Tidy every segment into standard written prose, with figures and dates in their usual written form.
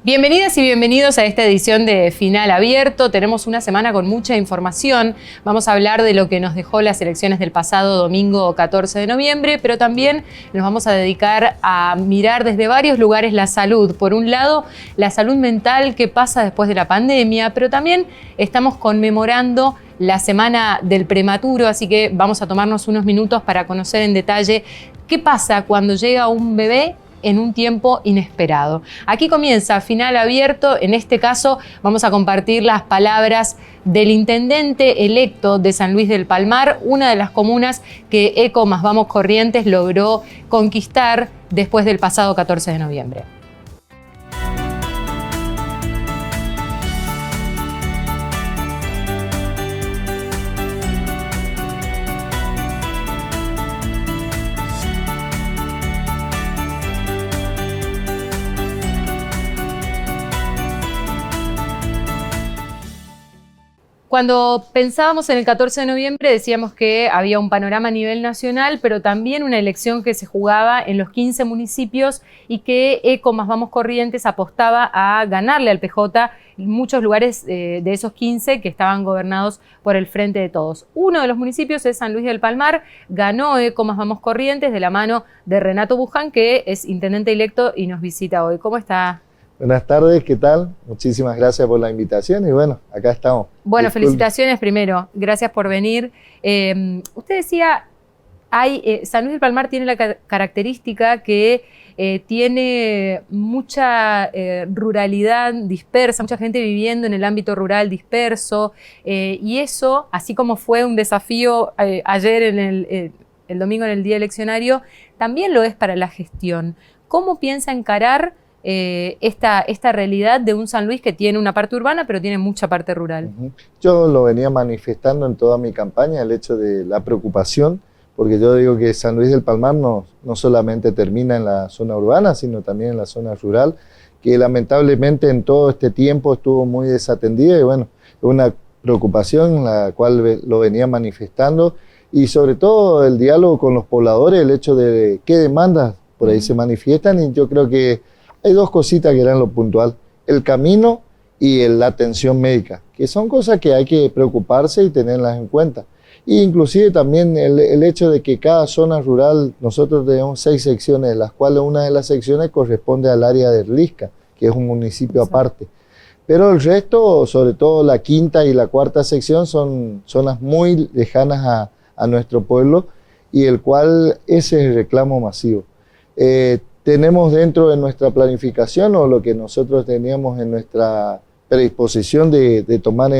Bienvenidas y bienvenidos a esta edición de Final Abierto. Tenemos una semana con mucha información. Vamos a hablar de lo que nos dejó las elecciones del pasado domingo 14 de noviembre, pero también nos vamos a dedicar a mirar desde varios lugares la salud. Por un lado, la salud mental, qué pasa después de la pandemia, pero también estamos conmemorando la semana del prematuro, así que vamos a tomarnos unos minutos para conocer en detalle qué pasa cuando llega un bebé en un tiempo inesperado. Aquí comienza Final Abierto. En este caso vamos a compartir las palabras del intendente electo de San Luis del Palmar, una de las comunas que ECO más Vamos Corrientes logró conquistar después del pasado 14 de noviembre. Cuando pensábamos en el 14 de noviembre decíamos que había un panorama a nivel nacional, pero también una elección que se jugaba en los 15 municipios y que ECO más Vamos Corrientes apostaba a ganarle al PJ en muchos lugares de esos 15 que estaban gobernados por el Frente de Todos. Uno de los municipios es San Luis del Palmar, ganó ECO más Vamos Corrientes de la mano de Renato Buján, que es intendente electo y nos visita hoy. ¿Cómo está? Buenas tardes, ¿qué tal? Muchísimas gracias por la invitación y bueno, acá estamos. Bueno, felicitaciones primero, gracias por venir. Usted decía, San Luis del Palmar tiene la característica que tiene mucha ruralidad dispersa, mucha gente viviendo en el ámbito rural disperso, y eso, así como fue un desafío ayer el domingo en el día eleccionario, también lo es para la gestión. ¿Cómo piensa encarar esta realidad de un San Luis que tiene una parte urbana pero tiene mucha parte rural? Yo lo venía manifestando en toda mi campaña, el hecho de la preocupación, porque yo digo que San Luis del Palmar no solamente termina en la zona urbana, sino también en la zona rural, que lamentablemente en todo este tiempo estuvo muy desatendida y bueno, es una preocupación la cual lo venía manifestando y sobre todo el diálogo con los pobladores, el hecho de qué demandas por ahí se manifiestan y yo creo que hay dos cositas que eran lo puntual, el camino y la atención médica, que son cosas que hay que preocuparse y tenerlas en cuenta. E inclusive también el hecho de que cada zona rural, nosotros tenemos 6 secciones, de las cuales una de las secciones corresponde al área de Erlisca, que es un municipio aparte. Pero el resto, sobre todo la quinta y la cuarta sección, son zonas muy lejanas a nuestro pueblo y el cual ese es el reclamo masivo. Tenemos dentro de nuestra planificación o lo que nosotros teníamos en nuestra predisposición de tomar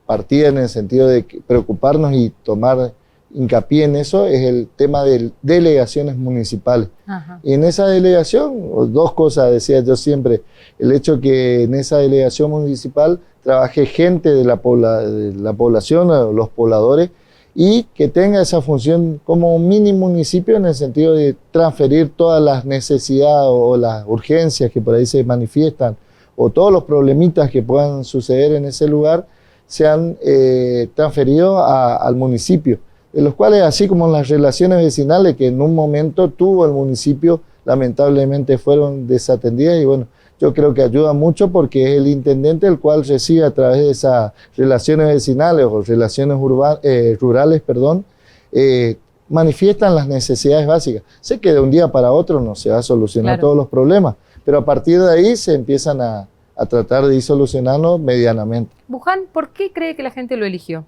partida en el sentido de preocuparnos y tomar hincapié en eso es el tema de delegaciones municipales. Ajá. Y en esa delegación, dos cosas decía yo siempre, el hecho que en esa delegación municipal trabaje gente de la población, los pobladores, y que tenga esa función como un mini municipio en el sentido de transferir todas las necesidades o las urgencias que por ahí se manifiestan o todos los problemitas que puedan suceder en ese lugar sean transferidos al municipio, de los cuales así como las relaciones vecinales que en un momento tuvo el municipio lamentablemente fueron desatendidas y bueno, yo creo que ayuda mucho porque es el intendente el cual recibe a través de esas relaciones vecinales o relaciones rurales, manifiestan las necesidades básicas. Sé que de un día para otro no se va a solucionar todos los problemas, pero a partir de ahí se empiezan a tratar de ir solucionando medianamente. Buján, ¿por qué cree que la gente lo eligió?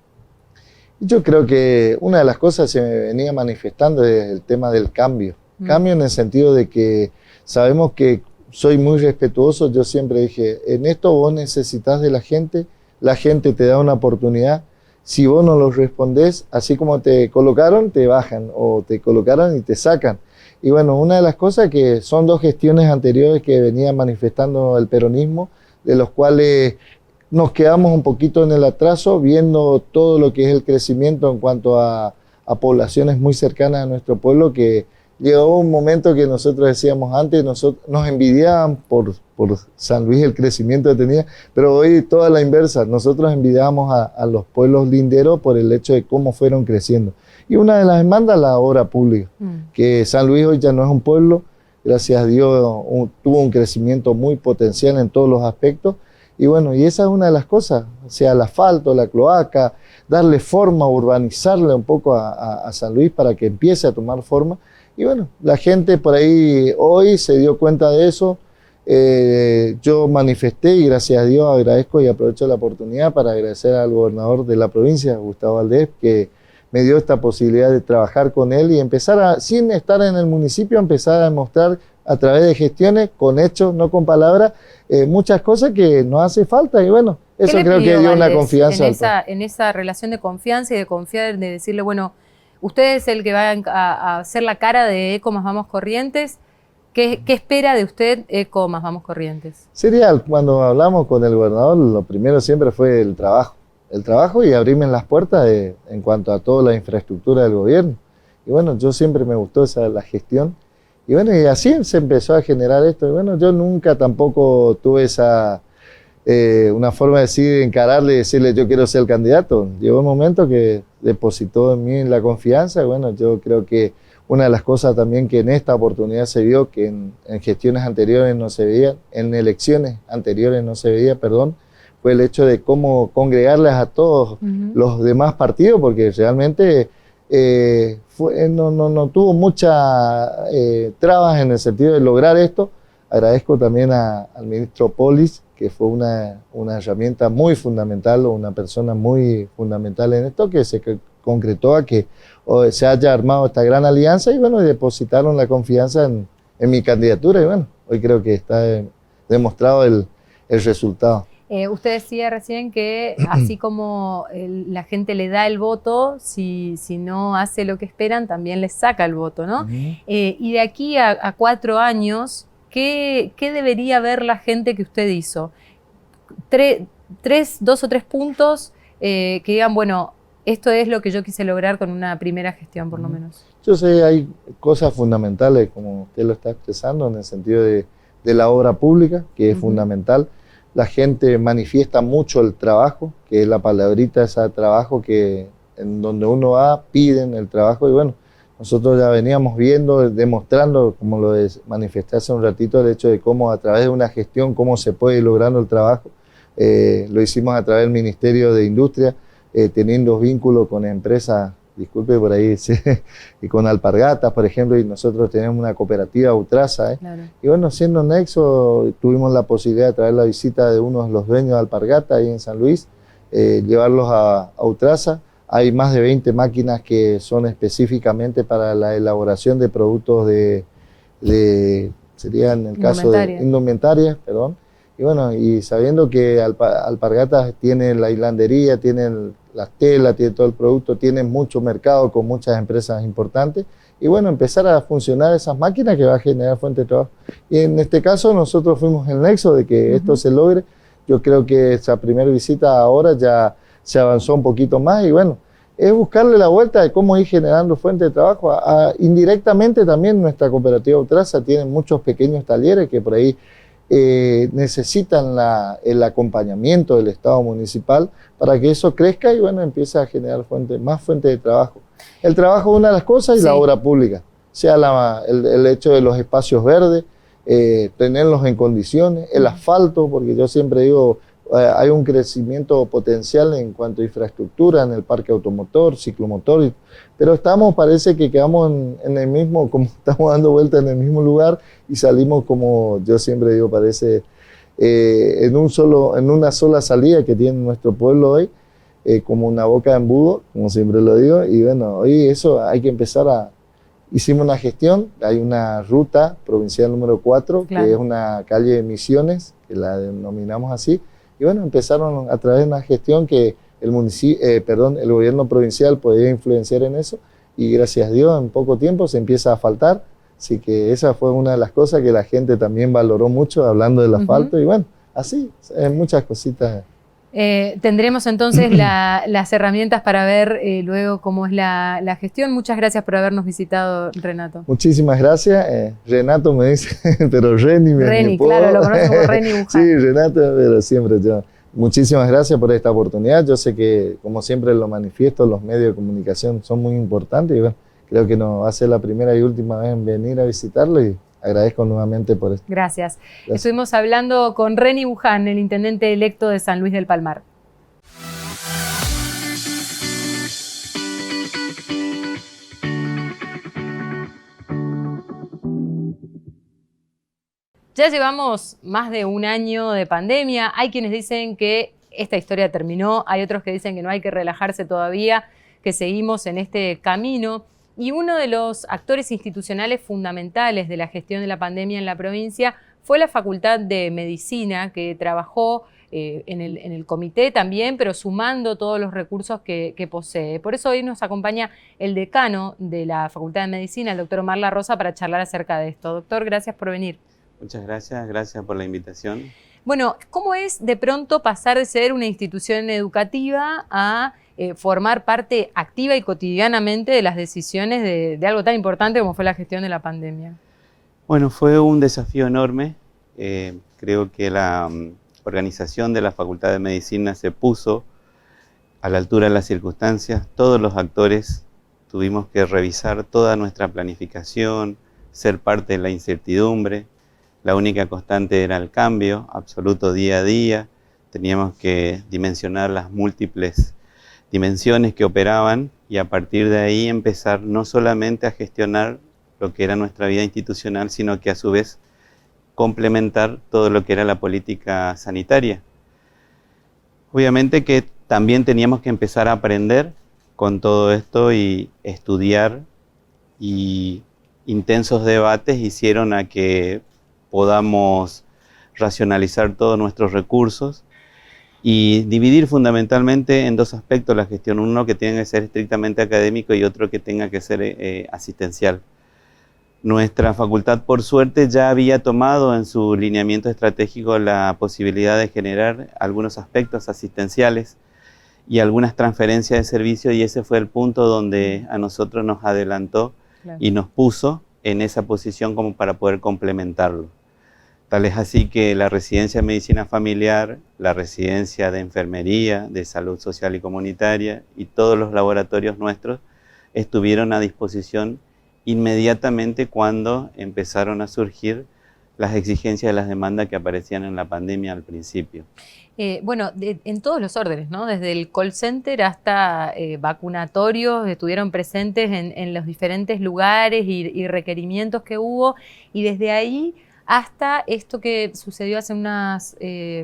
Yo creo que una de las cosas se me venía manifestando es el tema del cambio. Cambio en el sentido de que sabemos que soy muy respetuoso, yo siempre dije, en esto vos necesitas de la gente te da una oportunidad, si vos no lo respondés, así como te colocaron, te bajan, o te colocaron y te sacan. Y bueno, una de las cosas que son 2 gestiones anteriores que venía manifestando el peronismo, de los cuales nos quedamos un poquito en el atraso, viendo todo lo que es el crecimiento en cuanto a poblaciones muy cercanas a nuestro pueblo, que llegó un momento que nosotros decíamos antes, nos envidiaban por San Luis el crecimiento que tenía, pero hoy toda la inversa, nosotros envidiamos a los pueblos linderos por el hecho de cómo fueron creciendo. Y una de las demandas, la obra pública, que San Luis hoy ya no es un pueblo, gracias a Dios tuvo un crecimiento muy potencial en todos los aspectos. Y bueno, y esa es una de las cosas, o sea, el asfalto, la cloaca, darle forma, urbanizarle un poco a San Luis para que empiece a tomar forma. Y bueno, la gente por ahí hoy se dio cuenta de eso. Yo manifesté y gracias a Dios agradezco y aprovecho la oportunidad para agradecer al gobernador de la provincia, Gustavo Valdés, que me dio esta posibilidad de trabajar con él y empezar sin estar en el municipio, empezar a demostrar a través de gestiones, con hechos, no con palabras, muchas cosas que nos hace falta y bueno, eso creo que dio una confianza. En esa relación de confianza y de confiar, de decirle, bueno, usted es el que va a hacer la cara de Eco Más Vamos Corrientes. ¿Qué espera de usted Eco Más Vamos Corrientes? Sería, cuando hablamos con el gobernador, lo primero siempre fue el trabajo y abrirme las puertas en cuanto a toda la infraestructura del gobierno. Y bueno, yo siempre me gustó la gestión. Y bueno, y así se empezó a generar esto. Y bueno, yo nunca tampoco tuve una forma de decir, encararle y decirle yo quiero ser el candidato. Llegó un momento que depositó en mí la confianza y bueno, yo creo que una de las cosas también que en esta oportunidad se vio, que en gestiones anteriores no se veía, en elecciones anteriores no se veía, perdón, fue el hecho de cómo congregarles a todos los demás partidos, porque realmente no tuvo muchas trabas en el sentido de lograr esto. Agradezco también al ministro Polis, que fue una herramienta muy fundamental, o una persona muy fundamental en esto, que se concretó a que se haya armado esta gran alianza y bueno, depositaron la confianza en mi candidatura y bueno, hoy creo que está demostrado el resultado. Usted decía recién que así como la gente le da el voto, si no hace lo que esperan, también les saca el voto, ¿no? Y de aquí a 4 años, ¿qué debería ver la gente que usted hizo? 2 o 3 puntos que digan, bueno, esto es lo que yo quise lograr con una primera gestión, por lo menos. Yo sé, hay cosas fundamentales, como usted lo está expresando, en el sentido de la obra pública, que es fundamental. La gente manifiesta mucho el trabajo, que es la palabrita, ese trabajo que en donde uno va, piden el trabajo. Y bueno, nosotros ya veníamos viendo, demostrando, como lo manifesté hace un ratito, el hecho de cómo a través de una gestión, cómo se puede ir logrando el trabajo. Lo hicimos a través del Ministerio de Industria, teniendo vínculos con empresas, disculpe por ahí, sí, y con Alpargatas, por ejemplo, y nosotros tenemos una cooperativa Utraza, Claro. Y bueno, siendo nexo, tuvimos la posibilidad de traer la visita de uno de los dueños de Alpargatas ahí en San Luis, llevarlos a Utraza. Hay más de 20 máquinas que son específicamente para la elaboración de productos sería en el caso de indumentarias, perdón. Y bueno, y sabiendo que Alpargatas tiene la hilandería, tiene las telas, tiene todo el producto, tiene mucho mercado con muchas empresas importantes. Y bueno, empezar a funcionar esas máquinas que va a generar fuente de trabajo. Y en este caso nosotros fuimos el nexo de que esto se logre. Yo creo que esa primera visita ahora ya se avanzó un poquito más y bueno, es buscarle la vuelta de cómo ir generando fuente de trabajo. Indirectamente también nuestra cooperativa Utraza tiene muchos pequeños talleres que por ahí necesitan el acompañamiento del Estado municipal para que eso crezca y bueno, empiece a generar más fuentes de trabajo. El trabajo es una de las cosas y la obra pública, sea el hecho de los espacios verdes, tenerlos en condiciones, el asfalto, porque yo siempre digo, hay un crecimiento potencial en cuanto a infraestructura en el parque automotor, ciclomotor, pero parece que quedamos en el mismo, como estamos dando vueltas en el mismo lugar y salimos como yo siempre digo, parece en una sola salida que tiene nuestro pueblo hoy, como una boca de embudo, como siempre lo digo, y bueno, hoy eso hay que empezar hicimos una gestión, hay una ruta provincial número 4, claro, que es una calle de Misiones, que la denominamos así. Y bueno, empezaron a través de una gestión que el gobierno provincial podía influenciar en eso y gracias a Dios en poco tiempo se empieza a asfaltar. Así que esa fue una de las cosas que la gente también valoró mucho hablando del asfalto y bueno, así, muchas cositas. Tendremos entonces las herramientas para ver luego cómo es la gestión. Muchas gracias por habernos visitado, Renato. Muchísimas gracias. Renato me dice, pero Reni, claro, lo conozco como Reni Buján. Sí, Renato, pero siempre yo. Muchísimas gracias por esta oportunidad. Yo sé que, como siempre lo manifiesto, los medios de comunicación son muy importantes y bueno, creo que no va a ser la primera y última vez en venir a visitarlo y agradezco nuevamente por esto. Gracias. Estuvimos hablando con Reni Buján, el intendente electo de San Luis del Palmar. Ya llevamos más de un año de pandemia. Hay quienes dicen que esta historia terminó, hay otros que dicen que no hay que relajarse todavía, que seguimos en este camino. Y uno de los actores institucionales fundamentales de la gestión de la pandemia en la provincia fue la Facultad de Medicina, que trabajó en el comité también, pero sumando todos los recursos que posee. Por eso hoy nos acompaña el decano de la Facultad de Medicina, el doctor Omar La Rosa, para charlar acerca de esto. Doctor, gracias por venir. Muchas gracias, gracias por la invitación. Bueno, ¿cómo es de pronto pasar de ser una institución educativa a formar parte activa y cotidianamente de las decisiones de algo tan importante como fue la gestión de la pandemia? Bueno, fue un desafío enorme. Creo que la organización de la Facultad de Medicina se puso a la altura de las circunstancias. Todos los actores tuvimos que revisar toda nuestra planificación, ser parte de la incertidumbre. La única constante era el cambio absoluto día a día. Teníamos que dimensionar las múltiples dimensiones que operaban y a partir de ahí empezar no solamente a gestionar lo que era nuestra vida institucional, sino que a su vez complementar todo lo que era la política sanitaria. Obviamente que también teníamos que empezar a aprender con todo esto y estudiar, y intensos debates hicieron a que podamos racionalizar todos nuestros recursos y dividir fundamentalmente en dos aspectos la gestión. Uno que tiene que ser estrictamente académico y otro que tenga que ser asistencial. Nuestra facultad, por suerte, ya había tomado en su lineamiento estratégico la posibilidad de generar algunos aspectos asistenciales y algunas transferencias de servicio, y ese fue el punto donde a nosotros nos adelantó y nos puso en esa posición como para poder complementarlo. Tal es así que la residencia de medicina familiar, la residencia de enfermería, de salud social y comunitaria y todos los laboratorios nuestros estuvieron a disposición inmediatamente cuando empezaron a surgir las exigencias de las demandas que aparecían en la pandemia al principio. Bueno, en todos los órdenes, ¿no? Desde el call center hasta vacunatorios, estuvieron presentes en los diferentes lugares y requerimientos que hubo, y desde ahí hasta esto que sucedió hace unas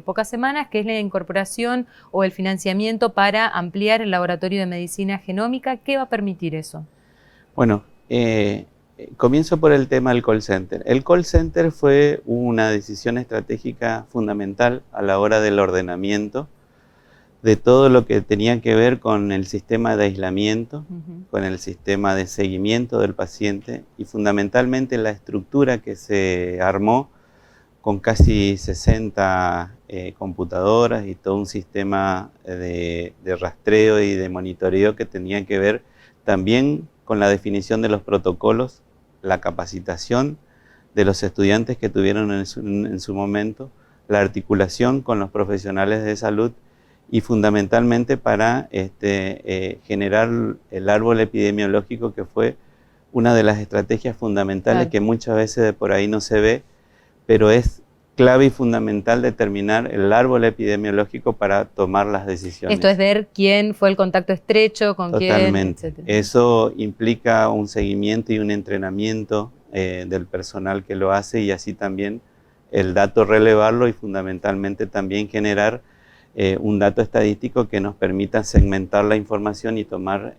pocas semanas, que es la incorporación o el financiamiento para ampliar el laboratorio de medicina genómica. ¿Qué va a permitir eso? Bueno, comienzo por el tema del call center. El call center fue una decisión estratégica fundamental a la hora del ordenamiento de todo lo que tenía que ver con el sistema de aislamiento, con el sistema de seguimiento del paciente y fundamentalmente la estructura que se armó con casi 60 computadoras y todo un sistema de rastreo y de monitoreo que tenía que ver también con la definición de los protocolos, la capacitación de los estudiantes que tuvieron en su momento, la articulación con los profesionales de salud y fundamentalmente para generar el árbol epidemiológico, que fue una de las estrategias fundamentales que muchas veces de por ahí no se ve, pero es clave y fundamental determinar el árbol epidemiológico para tomar las decisiones. Esto es ver quién fue el contacto estrecho, con quién, etc. Eso implica un seguimiento y un entrenamiento del personal que lo hace, y así también el dato relevarlo y fundamentalmente también generar un dato estadístico que nos permita segmentar la información y tomar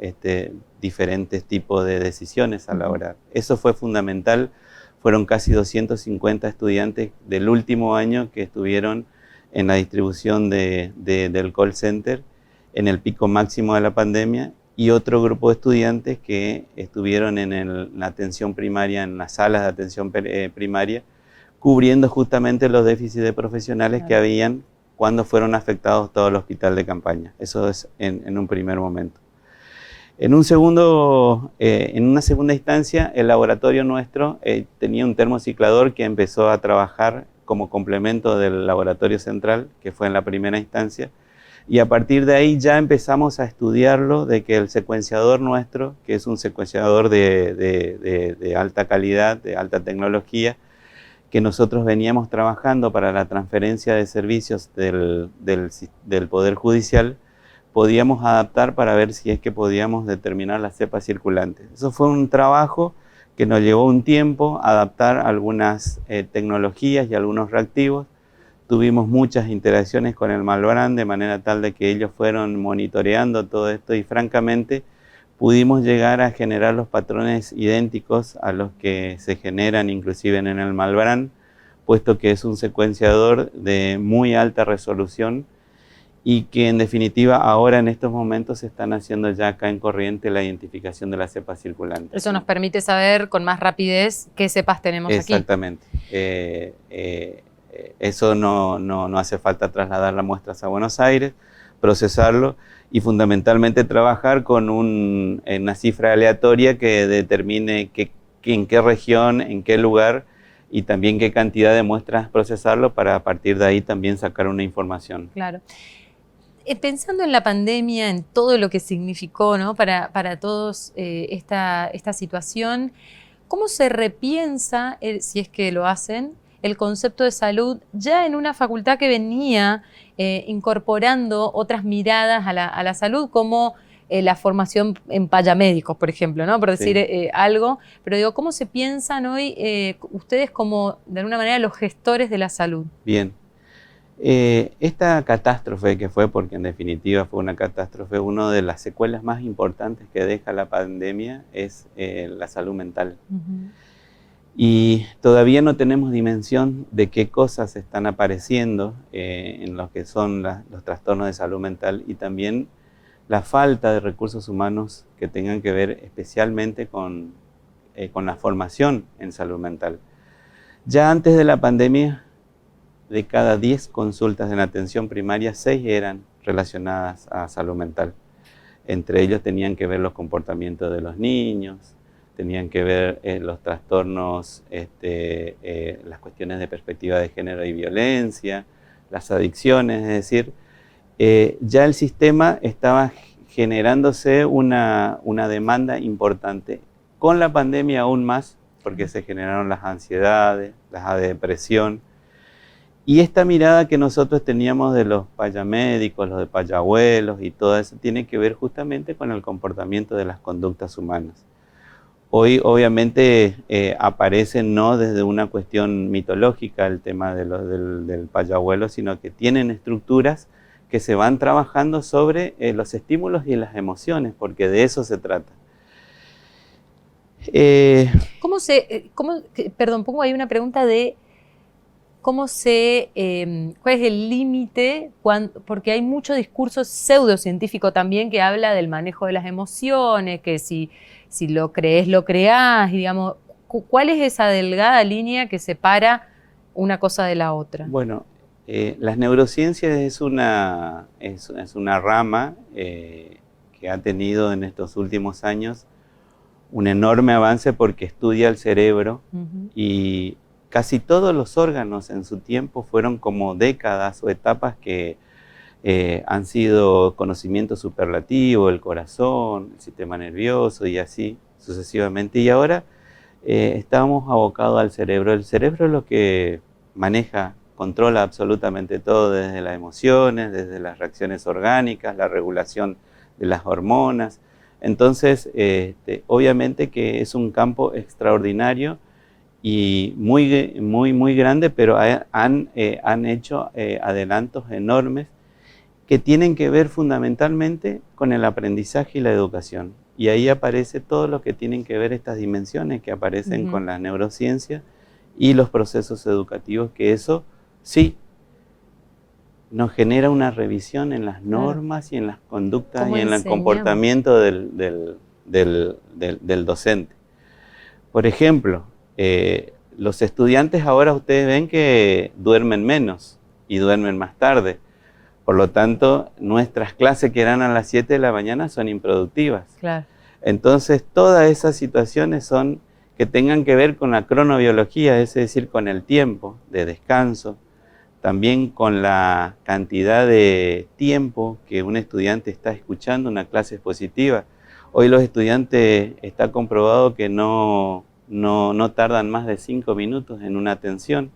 diferentes tipos de decisiones a la hora. Eso fue fundamental. Fueron casi 250 estudiantes del último año que estuvieron en la distribución del call center en el pico máximo de la pandemia, y otro grupo de estudiantes que estuvieron en la atención primaria, en las salas de atención primaria, cubriendo justamente los déficits de profesionales que habían cuando fueron afectados todo el hospital de campaña. Eso es en un primer momento. En una segunda instancia, el laboratorio nuestro tenía un termociclador que empezó a trabajar como complemento del laboratorio central, que fue en la primera instancia, y a partir de ahí ya empezamos a estudiarlo, de que el secuenciador nuestro, que es un secuenciador de alta calidad, de alta tecnología, que nosotros veníamos trabajando para la transferencia de servicios del Poder Judicial, podíamos adaptar para ver si es que podíamos determinar las cepas circulantes. Eso fue un trabajo que nos llevó un tiempo adaptar algunas tecnologías y algunos reactivos. Tuvimos muchas interacciones con el Malbrán de manera tal de que ellos fueron monitoreando todo esto y francamente pudimos llegar a generar los patrones idénticos a los que se generan inclusive en el Malbrán, puesto que es un secuenciador de muy alta resolución y que en definitiva ahora en estos momentos se están haciendo ya acá en Corrientes la identificación de las cepas circulantes. Eso nos permite saber con más rapidez qué cepas tenemos aquí. Exactamente. Eso no hace falta trasladar las muestras a Buenos Aires, procesarlo y fundamentalmente trabajar con una cifra aleatoria que determine en qué región, en qué lugar y también qué cantidad de muestras procesarlo para a partir de ahí también sacar una información. Claro. Pensando en la pandemia, en todo lo que significó, ¿no?, para todos esta situación, ¿cómo se repiensa, si es que lo hacen, el concepto de salud ya en una facultad que venía incorporando otras miradas a la salud, como la formación en payamédicos, por ejemplo, ¿no?, por decir algo? Pero digo, ¿cómo se piensan hoy ustedes como, de alguna manera, los gestores de la salud? Bien. Esta catástrofe que fue, porque en definitiva fue una catástrofe, una de las secuelas más importantes que deja la pandemia es la salud mental. Y todavía no tenemos dimensión de qué cosas están apareciendo en lo que son los trastornos de salud mental y también la falta de recursos humanos que tengan que ver especialmente con la formación en salud mental. Ya antes de la pandemia, de cada 10 consultas en atención primaria, 6 eran relacionadas a salud mental. Entre ellos tenían que ver los comportamientos de los niños, tenían que ver los trastornos, las cuestiones de perspectiva de género y violencia, las adicciones, es decir, ya el sistema estaba generándose una demanda importante. Con la pandemia aún más, porque se generaron las ansiedades, la depresión. Y esta mirada que nosotros teníamos de los payamédicos, los de payabuelos y todo eso, tiene que ver justamente con el comportamiento de las conductas humanas. Hoy obviamente aparece no desde una cuestión mitológica el tema del payabuelo, sino que tienen estructuras que se van trabajando sobre los estímulos y las emociones, porque de eso se trata. Perdón, pongo ahí una pregunta de ¿cuál es el límite? Porque hay mucho discurso pseudocientífico también que habla del manejo de las emociones, que si lo crees, lo creás, y digamos, ¿cuál es esa delgada línea que separa una cosa de la otra? Bueno, las neurociencias es una rama que ha tenido en estos últimos años un enorme avance porque estudia el cerebro y casi todos los órganos en su tiempo fueron como décadas o etapas que han sido conocimiento superlativo, el corazón, el sistema nervioso y así sucesivamente. Y ahora estamos abocados al cerebro. El cerebro es lo que maneja, controla absolutamente todo, desde las emociones, desde las reacciones orgánicas, la regulación de las hormonas. Entonces, obviamente que es un campo extraordinario y muy grande, pero han hecho adelantos enormes que tienen que ver fundamentalmente con el aprendizaje y la educación. Y ahí aparece todo lo que tienen que ver estas dimensiones que aparecen con las neurociencias y los procesos educativos, que eso sí nos genera una revisión en las normas y en las conductas y en el comportamiento del docente. Por ejemplo, los estudiantes ahora ustedes ven que duermen menos y duermen más tarde. Por lo tanto, nuestras clases que eran a las 7 de la mañana son improductivas. Claro. Entonces, todas esas situaciones son que tengan que ver con la cronobiología, es decir, con el tiempo de descanso, también con la cantidad de tiempo que un estudiante está escuchando una clase expositiva. Hoy los estudiantes está comprobado que no no tardan más de 5 minutos en una atención.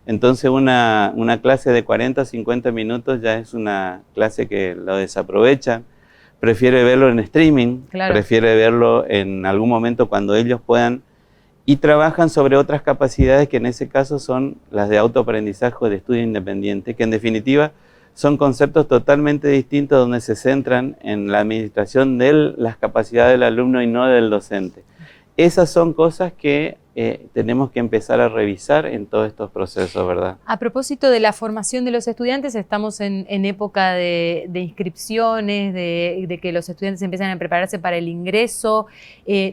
Entonces una clase de 40 o 50 minutos ya es una clase que lo desaprovechan, prefiere verlo en streaming, claro, prefiere verlo en algún momento cuando ellos puedan, y trabajan sobre otras capacidades que en ese caso son las de autoaprendizaje o de estudio independiente, que en definitiva son conceptos totalmente distintos donde se centran en la administración de las capacidades del alumno y no del docente. Esas son cosas que tenemos que empezar a revisar en todos estos procesos, ¿verdad? A propósito de la formación de los estudiantes, estamos en época de inscripciones, de que los estudiantes empiezan a prepararse para el ingreso.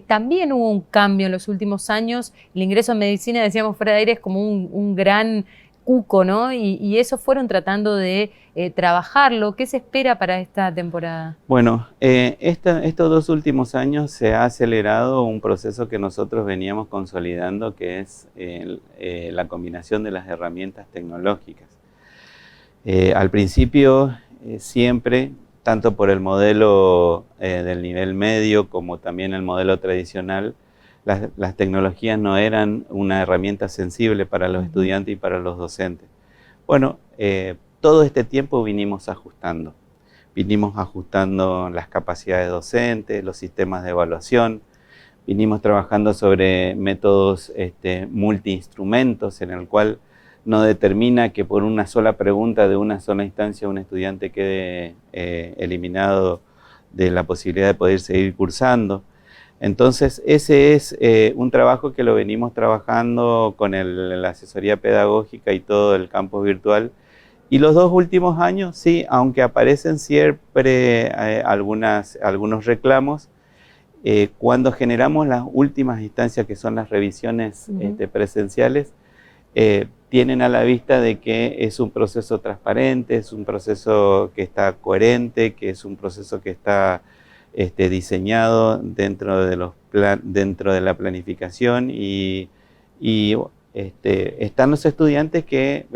También hubo un cambio en los últimos años. El ingreso en medicina, decíamos fuera de aire, es como un gran cuco, ¿no? Y eso fueron tratando de trabajarlo. ¿Qué se espera para esta temporada? Bueno, estos 2 últimos años se ha acelerado un proceso que nosotros veníamos consolidando, que es la combinación de las herramientas tecnológicas. Al principio, siempre, tanto por el modelo del nivel medio como también el modelo tradicional, las tecnologías no eran una herramienta sensible para los estudiantes y para los docentes. Bueno, todo este tiempo vinimos ajustando las capacidades docentes, los sistemas de evaluación, vinimos trabajando sobre métodos multiinstrumentos en el cual no determina que por una sola pregunta de una sola instancia un estudiante quede eliminado de la posibilidad de poder seguir cursando. Entonces, ese es un trabajo que lo venimos trabajando con la asesoría pedagógica y todo el campus virtual. Y los 2 últimos años, sí, aunque aparecen siempre algunos reclamos, cuando generamos las últimas instancias, que son las revisiones presenciales, tienen a la vista de que es un proceso transparente, es un proceso que está coherente, que es un proceso que está diseñado dentro de la planificación y están los estudiantes que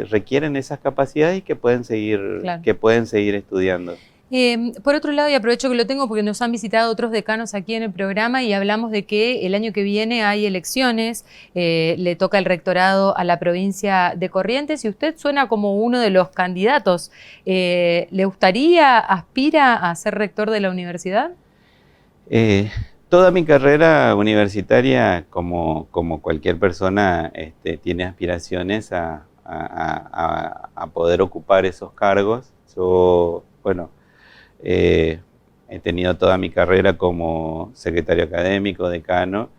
requieren esas capacidades y que pueden seguir, claro, estudiando. Por otro lado, y aprovecho que lo tengo porque nos han visitado otros decanos aquí en el programa y hablamos de que el año que viene hay elecciones, le toca el rectorado a la provincia de Corrientes y usted suena como uno de los candidatos. ¿Le gustaría, aspira a ser rector de la universidad? Toda mi carrera universitaria, como cualquier persona, tiene aspiraciones a poder ocupar esos cargos. Yo, bueno, he tenido toda mi carrera como secretario académico, decano,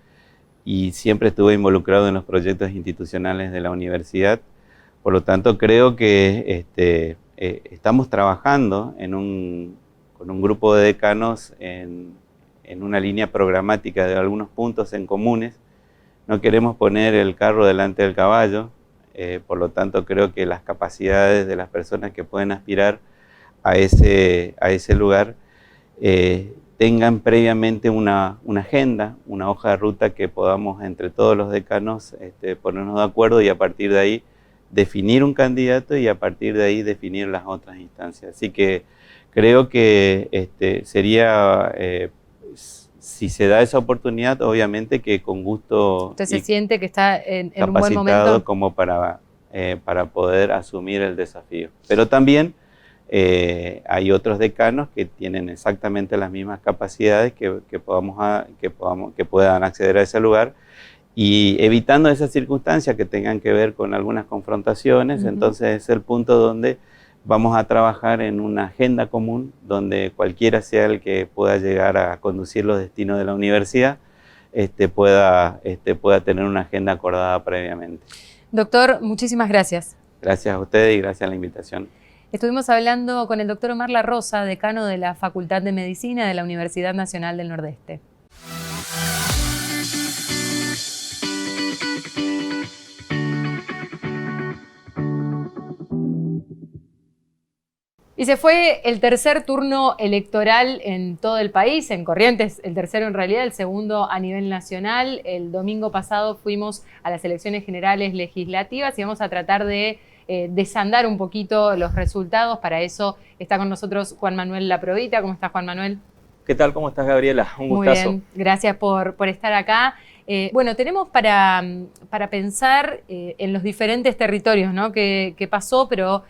y siempre estuve involucrado en los proyectos institucionales de la universidad. Por lo tanto, creo que estamos trabajando con un grupo de decanos en una línea programática de algunos puntos en comunes. No queremos poner el carro delante del caballo, por lo tanto creo que las capacidades de las personas que pueden aspirar a ese lugar tengan previamente una agenda, una hoja de ruta que podamos entre todos los decanos ponernos de acuerdo y a partir de ahí definir un candidato y a partir de ahí definir las otras instancias. Así que creo que sería, si se da esa oportunidad, obviamente que con gusto. ¿Usted se siente que está en un buen momento? Capacitado como para poder asumir el desafío. Pero también hay otros decanos que tienen exactamente las mismas capacidades que puedan acceder a ese lugar y evitando esas circunstancias que tengan que ver con algunas confrontaciones. Entonces es el punto donde vamos a trabajar en una agenda común donde cualquiera sea el que pueda llegar a conducir los destinos de la universidad pueda tener una agenda acordada previamente. Doctor, muchísimas gracias. Gracias a ustedes y gracias a la invitación. Estuvimos hablando con el doctor Omar La Rosa, decano de la Facultad de Medicina de la Universidad Nacional del Nordeste. Y se fue el tercer turno electoral en todo el país, en Corrientes, el tercero en realidad, el segundo a nivel nacional. El domingo pasado fuimos a las elecciones generales legislativas y vamos a tratar de desandar un poquito los resultados. Para eso está con nosotros Juan Manuel Laprovita. ¿Cómo estás, Juan Manuel? ¿Qué tal? ¿Cómo estás, Gabriela? Un gustazo. Muy bien, gracias por estar acá. Bueno, tenemos para pensar en los diferentes territorios, ¿no? que pasó, pero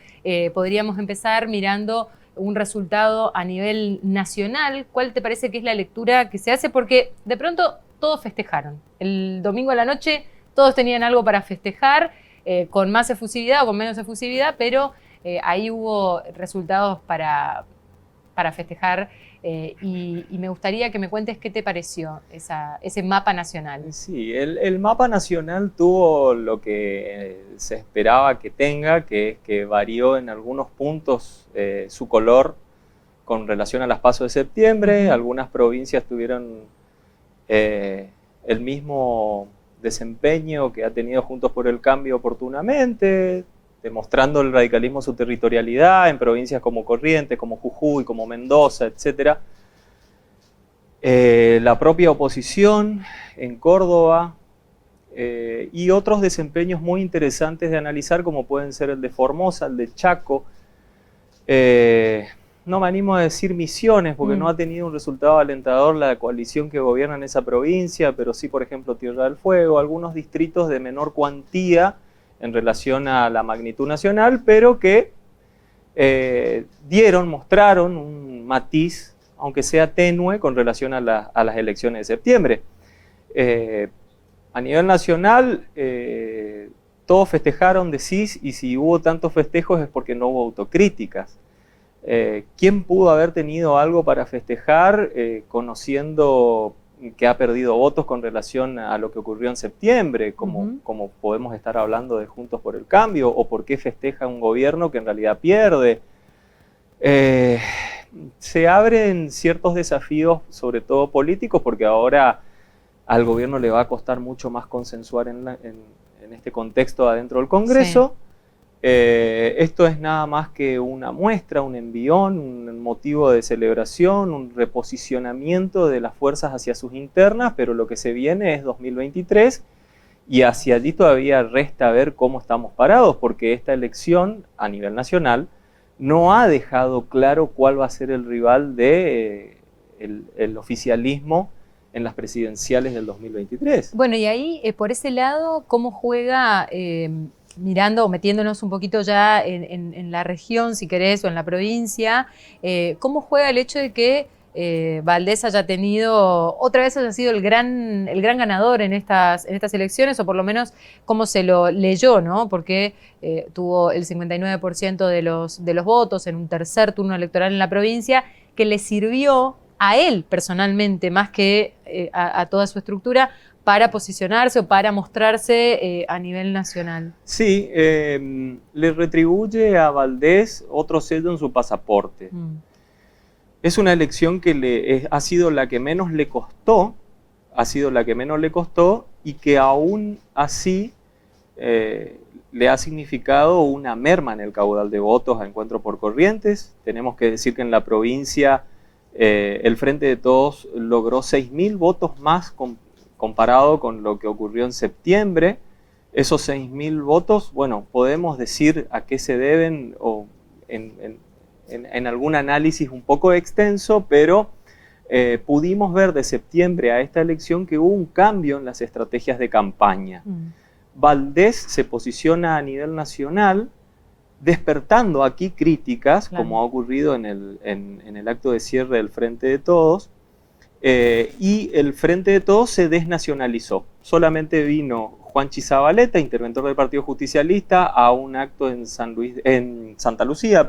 podríamos empezar mirando un resultado a nivel nacional. ¿Cuál te parece que es la lectura que se hace? Porque de pronto todos festejaron. El domingo a la noche todos tenían algo para festejar, con más efusividad o con menos efusividad, pero ahí hubo resultados para festejar. Y me gustaría que me cuentes qué te pareció ese mapa nacional. Sí, el mapa nacional tuvo lo que se esperaba que tenga, que es que varió en algunos puntos su color con relación a las PASO de septiembre. Algunas provincias tuvieron el mismo desempeño que ha tenido Juntos por el Cambio oportunamente, demostrando el radicalismo su territorialidad en provincias como Corrientes, como Jujuy, como Mendoza, etc. La propia oposición en Córdoba y otros desempeños muy interesantes de analizar, como pueden ser el de Formosa, el de Chaco. No me animo a decir Misiones, porque no ha tenido un resultado alentador la coalición que gobierna en esa provincia, pero sí, por ejemplo, Tierra del Fuego, algunos distritos de menor cuantía en relación a la magnitud nacional, pero que mostraron un matiz, aunque sea tenue, con relación a las elecciones de septiembre. A nivel nacional, todos festejaron, decís, y si hubo tantos festejos es porque no hubo autocríticas. ¿Quién pudo haber tenido algo para festejar conociendo que ha perdido votos con relación a lo que ocurrió en septiembre, como podemos estar hablando de Juntos por el Cambio, o por qué festeja un gobierno que en realidad pierde? Se abren ciertos desafíos, sobre todo políticos, porque ahora al gobierno le va a costar mucho más consensuar en este contexto adentro del Congreso. Sí. Esto es nada más que una muestra, un envión, un motivo de celebración, un reposicionamiento de las fuerzas hacia sus internas, pero lo que se viene es 2023 y hacia allí todavía resta ver cómo estamos parados, porque esta elección a nivel nacional no ha dejado claro cuál va a ser el rival del oficialismo en las presidenciales del 2023. Bueno, y ahí, por ese lado, ¿cómo juega... mirando o metiéndonos un poquito ya en la región, si querés, o en la provincia, ¿cómo juega el hecho de que Valdés haya tenido, otra vez haya sido el gran ganador en estas elecciones, o por lo menos cómo se lo leyó, ¿no? Porque tuvo el 59% de los votos en un tercer turno electoral en la provincia, que le sirvió a él personalmente, más que a toda su estructura, para posicionarse o para mostrarse a nivel nacional. Sí, le retribuye a Valdés otro sello en su pasaporte. Es una elección que ha sido la que menos le costó, y que aún así le ha significado una merma en el caudal de votos a Encuentro por Corrientes. Tenemos que decir que en la provincia el Frente de Todos logró 6.000 votos más comparado con lo que ocurrió en septiembre. Esos 6.000 votos, bueno, podemos decir a qué se deben o en algún análisis un poco extenso, pero pudimos ver de septiembre a esta elección que hubo un cambio en las estrategias de campaña. Valdés se posiciona a nivel nacional, despertando aquí críticas, claro, como ha ocurrido en el acto de cierre del Frente de Todos, y el Frente de Todos se desnacionalizó. Solamente vino Juanchi Zabaleta, interventor del Partido Justicialista, a un acto en Santa Lucía,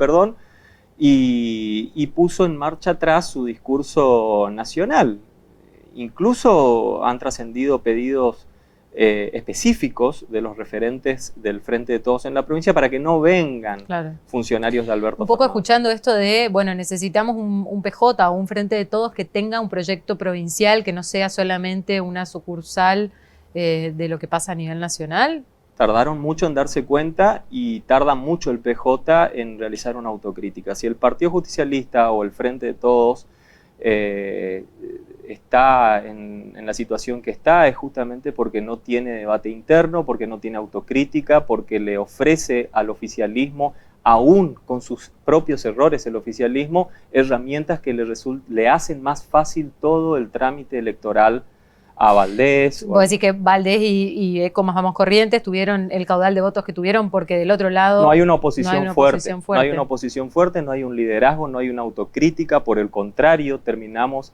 y puso en marcha atrás su discurso nacional. Incluso han trascendido pedidos específicos de los referentes del Frente de Todos en la provincia para que no vengan, claro, funcionarios de Alberto Un poco Fernández. Escuchando esto de, bueno, necesitamos un PJ o un Frente de Todos que tenga un proyecto provincial, que no sea solamente una sucursal de lo que pasa a nivel nacional. Tardaron mucho en darse cuenta y tarda mucho el PJ en realizar una autocrítica. Si el Partido Justicialista o el Frente de Todos está en la situación que está, es justamente porque no tiene debate interno, porque no tiene autocrítica, porque le ofrece al oficialismo, aún con sus propios errores el oficialismo, herramientas que le hacen más fácil todo el trámite electoral a Valdés. Vos decís que Valdés y Eco Más Vamos Corrientes tuvieron el caudal de votos que tuvieron porque del otro lado no hay una oposición fuerte. fuerte. No hay una oposición fuerte, no hay un liderazgo, no hay una autocrítica. Por el contrario, terminamos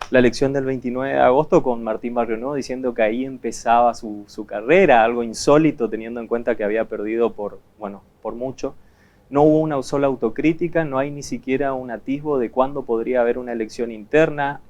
la elección del 29 de agosto con Martín Barrionuevo diciendo que ahí empezaba su carrera, algo insólito teniendo en cuenta que había perdido por mucho. No hubo una sola autocrítica, no hay ni siquiera un atisbo de cuándo podría haber una elección interna.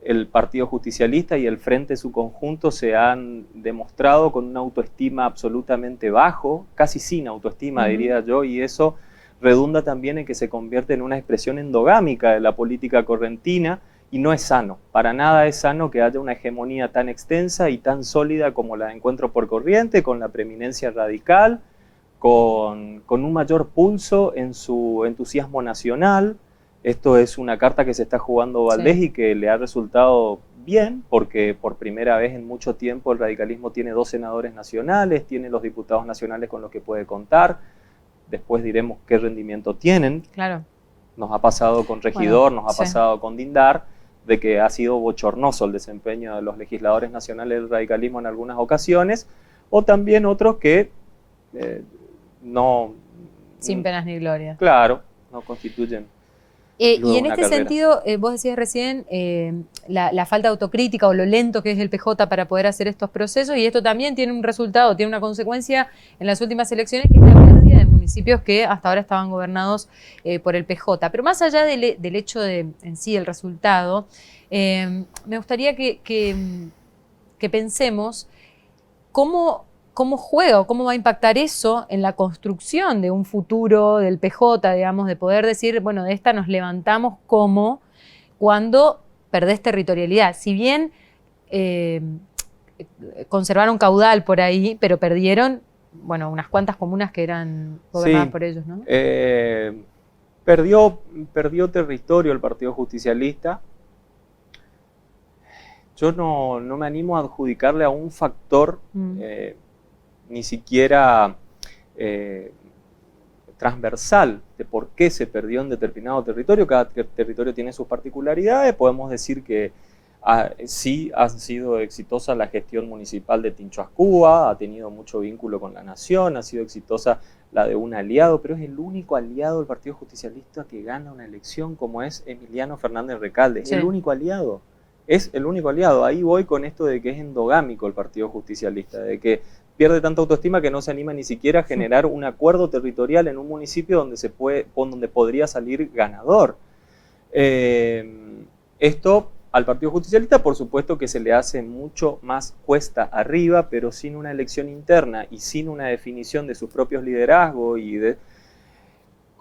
El Partido Justicialista y el Frente en su conjunto se han demostrado con una autoestima absolutamente bajo, casi sin autoestima, diría yo, y eso redunda también en que se convierte en una expresión endogámica de la política correntina, y no es sano, para nada es sano que haya una hegemonía tan extensa y tan sólida como la de Encuentro por Corriente, con la preeminencia radical, con un mayor pulso en su entusiasmo nacional. Esto es una carta que se está jugando Valdés y que le ha resultado bien, porque por primera vez en mucho tiempo el radicalismo tiene 2 senadores nacionales, tiene los diputados nacionales con los que puede contar. Después diremos qué rendimiento tienen. Claro. Nos ha pasado con Regidor, nos ha pasado con Dindar, de que ha sido bochornoso el desempeño de los legisladores nacionales del radicalismo en algunas ocasiones, o también otros que no... Sin penas ni gloria. Claro, no constituyen. Y en este sentido, vos decías recién la falta de autocrítica o lo lento que es el PJ para poder hacer estos procesos, y esto también tiene un resultado, tiene una consecuencia en las últimas elecciones, que es la pérdida de municipios que hasta ahora estaban gobernados por el PJ. Pero más allá del hecho de en sí el resultado, me gustaría que pensemos cómo juega o cómo va a impactar eso en la construcción de un futuro del PJ, digamos, de poder decir, bueno, de esta nos levantamos como cuando perdés territorialidad. Si bien conservaron caudal por ahí, pero perdieron, bueno, unas cuantas comunas que eran gobernadas por ellos, ¿no? Perdió territorio el Partido Justicialista. Yo no me animo a adjudicarle a un factor ni siquiera transversal de por qué se perdió en determinado territorio. Cada territorio tiene sus particularidades. Podemos decir que sí ha sido exitosa la gestión municipal de Tinchoascúa, ha tenido mucho vínculo con la nación, ha sido exitosa la de un aliado, pero es el único aliado del Partido Justicialista que gana una elección, como es Emiliano Fernández Recalde. Sí. El único aliado. Es el único aliado. Ahí voy con esto de que es endogámico el Partido Justicialista, de que pierde tanta autoestima que no se anima ni siquiera a generar un acuerdo territorial en un municipio donde podría salir ganador. Esto al Partido Justicialista, por supuesto que se le hace mucho más cuesta arriba, pero sin una elección interna y sin una definición de sus propios liderazgos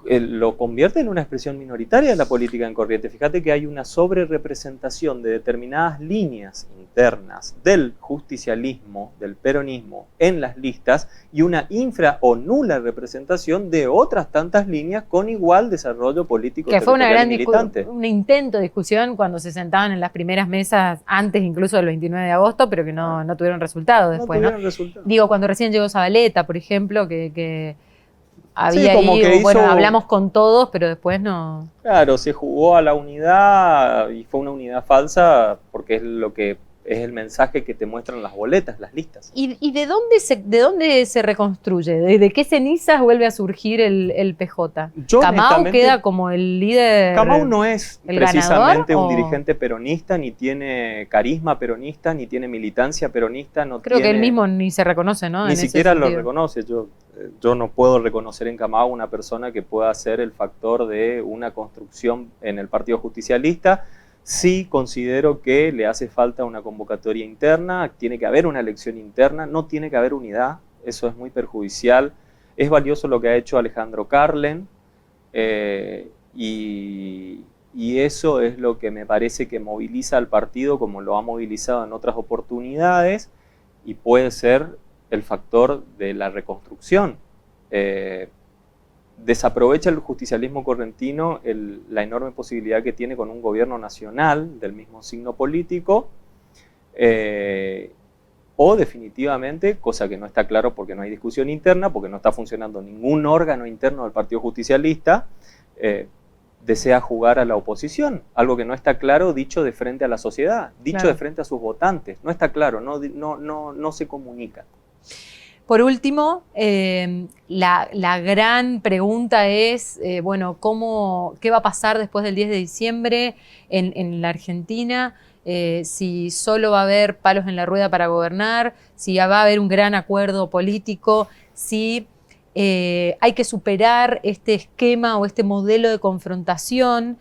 lo convierte en una expresión minoritaria de la política en Corrientes. Fíjate que hay una sobrerepresentación de determinadas líneas internas del justicialismo, del peronismo en las listas, y una infra o nula representación de otras tantas líneas con igual desarrollo político. Que fue una gran un intento de discusión cuando se sentaban en las primeras mesas, antes incluso del 29 de agosto, pero que no tuvieron resultado después, ¿no? Resultado. Digo, cuando recién llegó Zabaleta, por ejemplo, que había hablamos con todos, pero después no... Claro, se jugó a la unidad y fue una unidad falsa porque es lo que es el mensaje que te muestran las boletas, las listas. ¿Y de dónde se reconstruye? ¿De qué cenizas vuelve a surgir el PJ? ¿Camau queda como el líder? Camau no es precisamente un dirigente peronista, ni tiene carisma peronista, ni tiene militancia peronista. Creo que él mismo ni se reconoce, ¿no? Ni siquiera lo reconoce. Yo no puedo reconocer en Camau una persona que pueda ser el factor de una construcción en el Partido Justicialista. Sí considero que le hace falta una convocatoria interna, tiene que haber una elección interna, no tiene que haber unidad, eso es muy perjudicial. Es valioso lo que ha hecho Alejandro Carlen y eso es lo que me parece que moviliza al partido como lo ha movilizado en otras oportunidades y puede ser el factor de la reconstrucción. Desaprovecha el justicialismo correntino la enorme posibilidad que tiene con un gobierno nacional del mismo signo político, o definitivamente, cosa que no está claro porque no hay discusión interna, porque no está funcionando ningún órgano interno del Partido Justicialista, desea jugar a la oposición, algo que no está claro dicho de frente a la sociedad, dicho Claro. de frente a sus votantes, no está claro, no se comunica. Por último, la gran pregunta es, bueno, ¿qué va a pasar después del 10 de diciembre en la Argentina? Si solo va a haber palos en la rueda para gobernar, si va a haber un gran acuerdo político, si hay que superar este esquema o este modelo de confrontación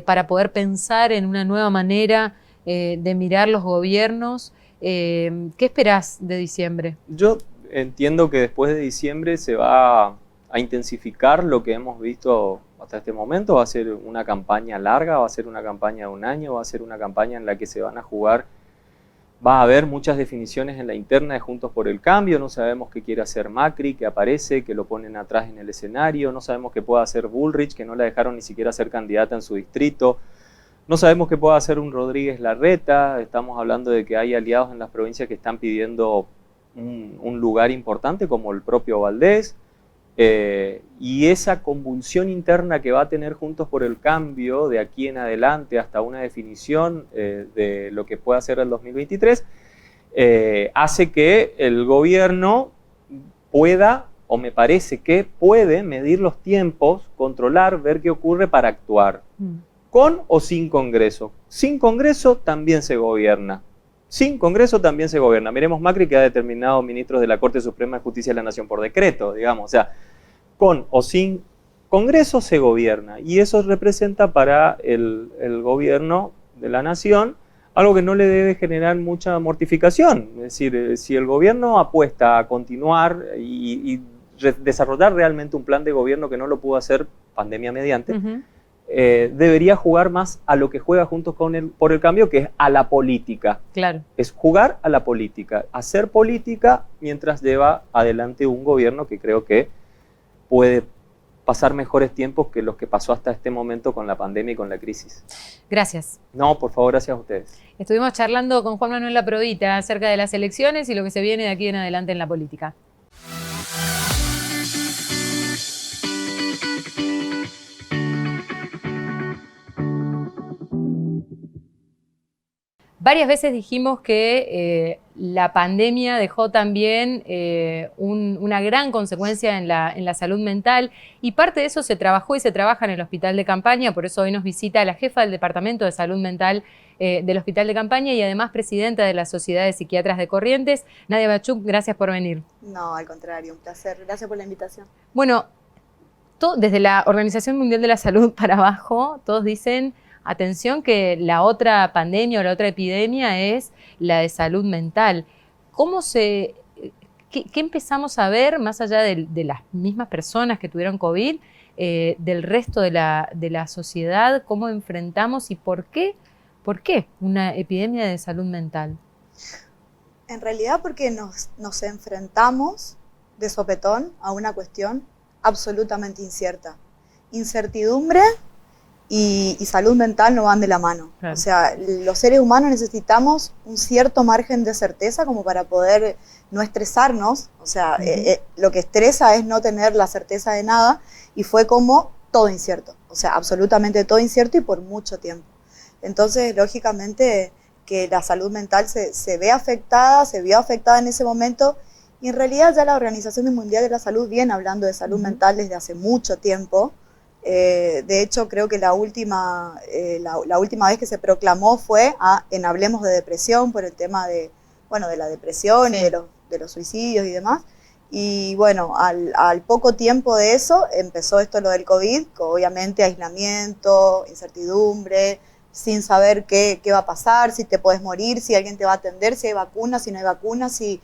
para poder pensar en una nueva manera de mirar los gobiernos. ¿Qué esperás de diciembre? Yo entiendo que después de diciembre se va a intensificar lo que hemos visto hasta este momento. Va a ser una campaña larga, va a ser una campaña de un año, va a ser una campaña en la que se van a jugar. Va a haber muchas definiciones en la interna de Juntos por el Cambio. No sabemos qué quiere hacer Macri, que aparece, que lo ponen atrás en el escenario. No sabemos qué puede hacer Bullrich, que no la dejaron ni siquiera ser candidata en su distrito. No sabemos qué puede hacer un Rodríguez Larreta. Estamos hablando de que hay aliados en las provincias que están pidiendo un lugar importante, como el propio Valdés. Y esa convulsión interna que va a tener Juntos por el Cambio de aquí en adelante hasta una definición de lo que puede hacer el 2023, hace que el gobierno pueda, o me parece que puede, medir los tiempos, controlar, ver qué ocurre para actuar. ¿Con o sin Congreso? Sin Congreso también se gobierna. Sin Congreso también se gobierna. Miremos Macri, que ha determinado ministros de la Corte Suprema de Justicia de la Nación por decreto, digamos. O sea, con o sin Congreso se gobierna. Y eso representa para el gobierno de la Nación algo que no le debe generar mucha mortificación. Es decir, si el gobierno apuesta a continuar y desarrollar realmente un plan de gobierno que no lo pudo hacer pandemia mediante, debería jugar más a lo que juega Juntos por el Cambio, que es a la política. Claro. Es jugar a la política, hacer política mientras lleva adelante un gobierno que creo que puede pasar mejores tiempos que los que pasó hasta este momento con la pandemia y con la crisis. Gracias. No, por favor, gracias a ustedes. Estuvimos charlando con Juan Manuel Laprovita acerca de las elecciones y lo que se viene de aquí en adelante en la política. Varias veces dijimos que la pandemia dejó también una gran consecuencia en la salud mental, y parte de eso se trabajó y se trabaja en el Hospital de Campaña. Por eso hoy nos visita la jefa del Departamento de Salud Mental del Hospital de Campaña y además presidenta de la Sociedad de Psiquiatras de Corrientes. Nadia Bachuk, gracias por venir. No, al contrario, un placer. Gracias por la invitación. Bueno, desde la Organización Mundial de la Salud para abajo, todos dicen: atención, que la otra pandemia o la otra epidemia es la de salud mental. ¿Qué empezamos a ver, más allá de las mismas personas que tuvieron COVID, del resto de la sociedad? ¿Cómo enfrentamos y por qué una epidemia de salud mental? En realidad porque nos enfrentamos de sopetón a una cuestión absolutamente incierta. Incertidumbre y salud mental no van de la mano. Claro. O sea, los seres humanos necesitamos un cierto margen de certeza como para poder no estresarnos. O sea, lo que estresa es no tener la certeza de nada, y fue como todo incierto. O sea, absolutamente todo incierto y por mucho tiempo. Entonces, lógicamente, que la salud mental se vio afectada en ese momento, y en realidad ya la Organización Mundial de la Salud viene hablando de salud mental desde hace mucho tiempo. De hecho, creo que la última vez que se proclamó fue en Hablemos de Depresión, por el tema de la depresión, sí, y de los suicidios y demás. Y bueno, al poco tiempo de eso empezó lo del COVID, que obviamente aislamiento, incertidumbre, sin saber qué va a pasar, si te podés morir, si alguien te va a atender, si hay vacunas, si no hay vacunas, si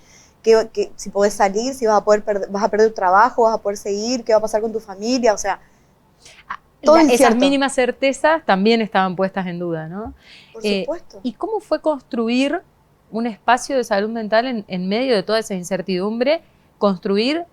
podés salir, si vas a perder tu trabajo, vas a poder seguir, qué va a pasar con tu familia. O sea, esas mínimas certezas también estaban puestas en duda, ¿no? Por supuesto. ¿Y cómo fue construir un espacio de salud mental en medio de toda esa incertidumbre? Construir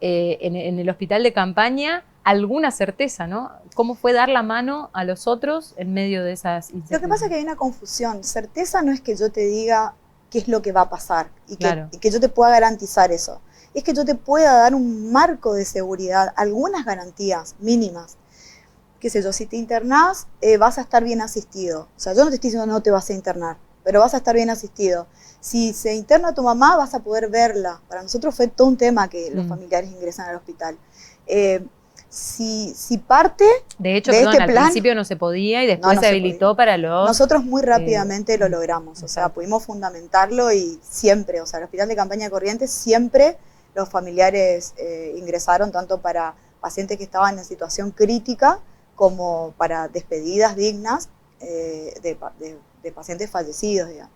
en el Hospital de Campaña alguna certeza, ¿no? ¿Cómo fue dar la mano a los otros en medio de esas incertidumbres? Lo que pasa es que hay una confusión. Certeza no es que yo te diga qué es lo que va a pasar y que yo te pueda garantizar eso. Es que yo te pueda dar un marco de seguridad, algunas garantías mínimas. qué sé yo, si te internás, vas a estar bien asistido. O sea, yo no te estoy diciendo no te vas a internar, pero vas a estar bien asistido. Si se interna tu mamá, vas a poder verla. Para nosotros fue todo un tema que los familiares ingresan al hospital. Si parte de hecho, de este al plan, principio no se podía y después no se se habilitó podía. para los... Nosotros muy rápidamente lo logramos, o sea, pudimos fundamentarlo y siempre, o sea, el Hospital de Campaña de Corrientes siempre los familiares ingresaron tanto para pacientes que estaban en situación crítica como para despedidas dignas de pacientes fallecidos, digamos.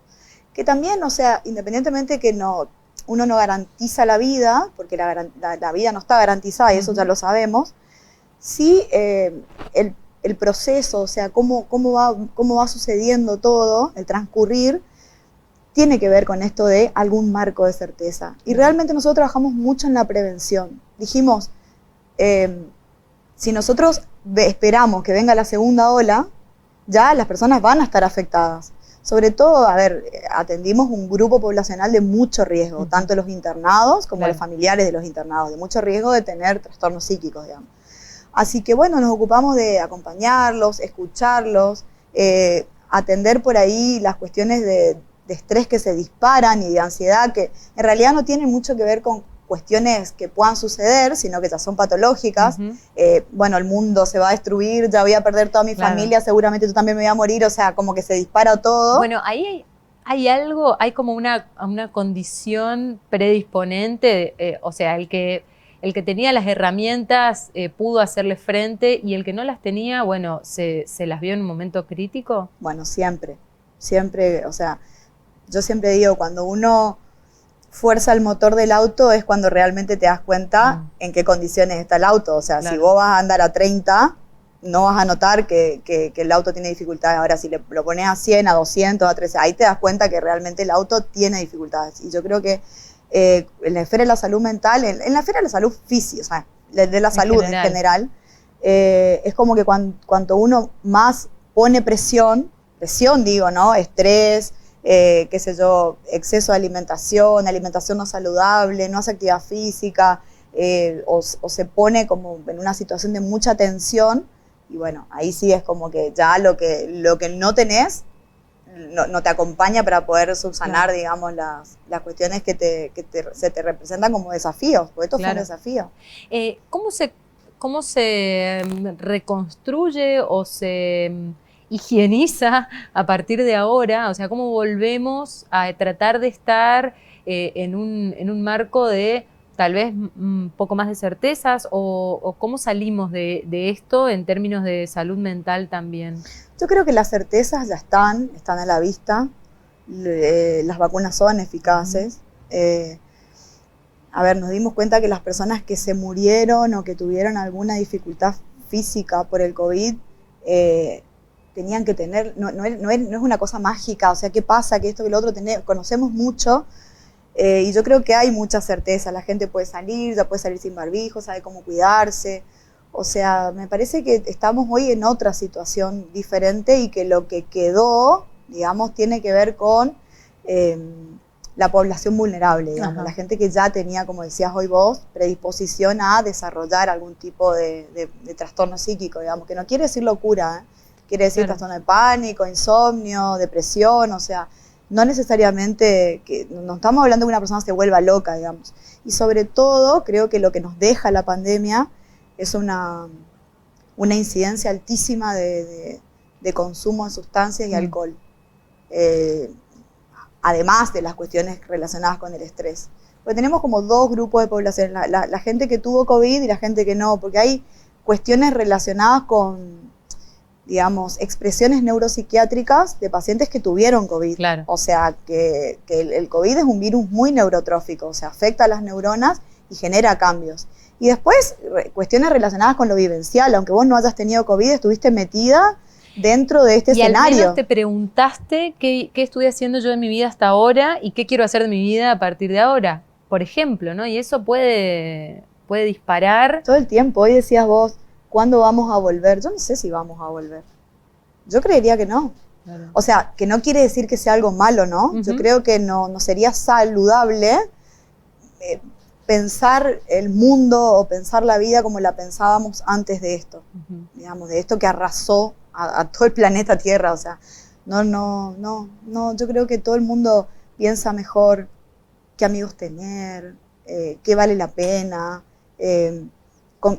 Que también, o sea, independientemente que uno no garantiza la vida, porque la vida no está garantizada y eso ya lo sabemos, sí el proceso, o sea, cómo va sucediendo todo, el transcurrir, tiene que ver con esto de algún marco de certeza. Y realmente nosotros trabajamos mucho en la prevención. Dijimos, si nosotros esperamos que venga la segunda ola, ya las personas van a estar afectadas. Sobre todo, a ver, atendimos un grupo poblacional de mucho riesgo, tanto los internados como los familiares de los internados, de mucho riesgo de tener trastornos psíquicos, digamos. Así que bueno, nos ocupamos de acompañarlos, escucharlos, atender por ahí las cuestiones de estrés que se disparan y de ansiedad que en realidad no tienen mucho que ver con cuestiones que puedan suceder, sino que ya son patológicas. Bueno, el mundo se va a destruir, ya voy a perder toda mi familia, seguramente yo también me voy a morir, o sea, como que se dispara todo. Bueno, ahí hay algo, hay como una condición predisponente, o sea, el que tenía las herramientas pudo hacerle frente y el que no las tenía, bueno, se las vio en un momento crítico. Bueno, siempre, o sea, yo siempre digo, cuando uno fuerza el motor del auto es cuando realmente te das cuenta en qué condiciones está el auto. O sea, si vos vas a andar a 30, no vas a notar que el auto tiene dificultades. Ahora, si lo pones a 100, a 200, a 300, ahí te das cuenta que realmente el auto tiene dificultades. Y yo creo que en la esfera de la salud mental, en la esfera de la salud física, o sea, de la salud en general, es como que cuanto uno más pone presión digo, ¿no? Estrés, qué sé yo, exceso de alimentación no saludable, no hace actividad física, o se pone como en una situación de mucha tensión, y bueno, ahí sí es como que ya lo que no tenés, no te acompaña para poder subsanar, digamos, las cuestiones que se te representan como desafíos, porque esto fue un desafío. ¿Cómo se reconstruye o se higieniza a partir de ahora? O sea, ¿cómo volvemos a tratar de estar en un marco de tal vez un poco más de certezas o cómo salimos de esto en términos de salud mental también? Yo creo que las certezas ya están a la vista, las vacunas son eficaces. A ver, nos dimos cuenta que las personas que se murieron o que tuvieron alguna dificultad física por el COVID tenían que tener, no es una cosa mágica, o sea, ¿qué pasa? Que esto, que lo otro, conocemos mucho y yo creo que hay mucha certeza, la gente puede salir, ya puede salir sin barbijo, sabe cómo cuidarse, o sea, me parece que estamos hoy en otra situación diferente y que lo que quedó, digamos, tiene que ver con la población vulnerable, digamos, la gente que ya tenía, como decías hoy vos, predisposición a desarrollar algún tipo de trastorno psíquico, digamos, que no quiere decir locura, quiere decir trastorno de pánico, insomnio, depresión, o sea, no necesariamente, no estamos hablando de que una persona se vuelva loca, digamos. Y sobre todo, creo que lo que nos deja la pandemia es una incidencia altísima de consumo de sustancias y alcohol. Además de las cuestiones relacionadas con el estrés. Porque tenemos como dos grupos de población, la gente que tuvo COVID y la gente que no, porque hay cuestiones relacionadas con, digamos, expresiones neuropsiquiátricas de pacientes que tuvieron COVID. Claro. O sea, que el COVID es un virus muy neurotrófico, o sea, afecta a las neuronas y genera cambios. Y después, cuestiones relacionadas con lo vivencial, aunque vos no hayas tenido COVID, estuviste metida dentro de este escenario. Y al menos te preguntaste qué estuve haciendo yo en mi vida hasta ahora y qué quiero hacer de mi vida a partir de ahora, por ejemplo, ¿no? Y eso puede disparar. Todo el tiempo. Hoy decías vos, ¿cuándo vamos a volver? Yo no sé si vamos a volver. Yo creería que no. Claro. O sea, que no quiere decir que sea algo malo, ¿no? Yo creo que no sería saludable pensar el mundo o pensar la vida como la pensábamos antes de esto, digamos, de esto que arrasó a todo el planeta Tierra. O sea, no, yo creo que todo el mundo piensa mejor qué amigos tener, qué vale la pena, con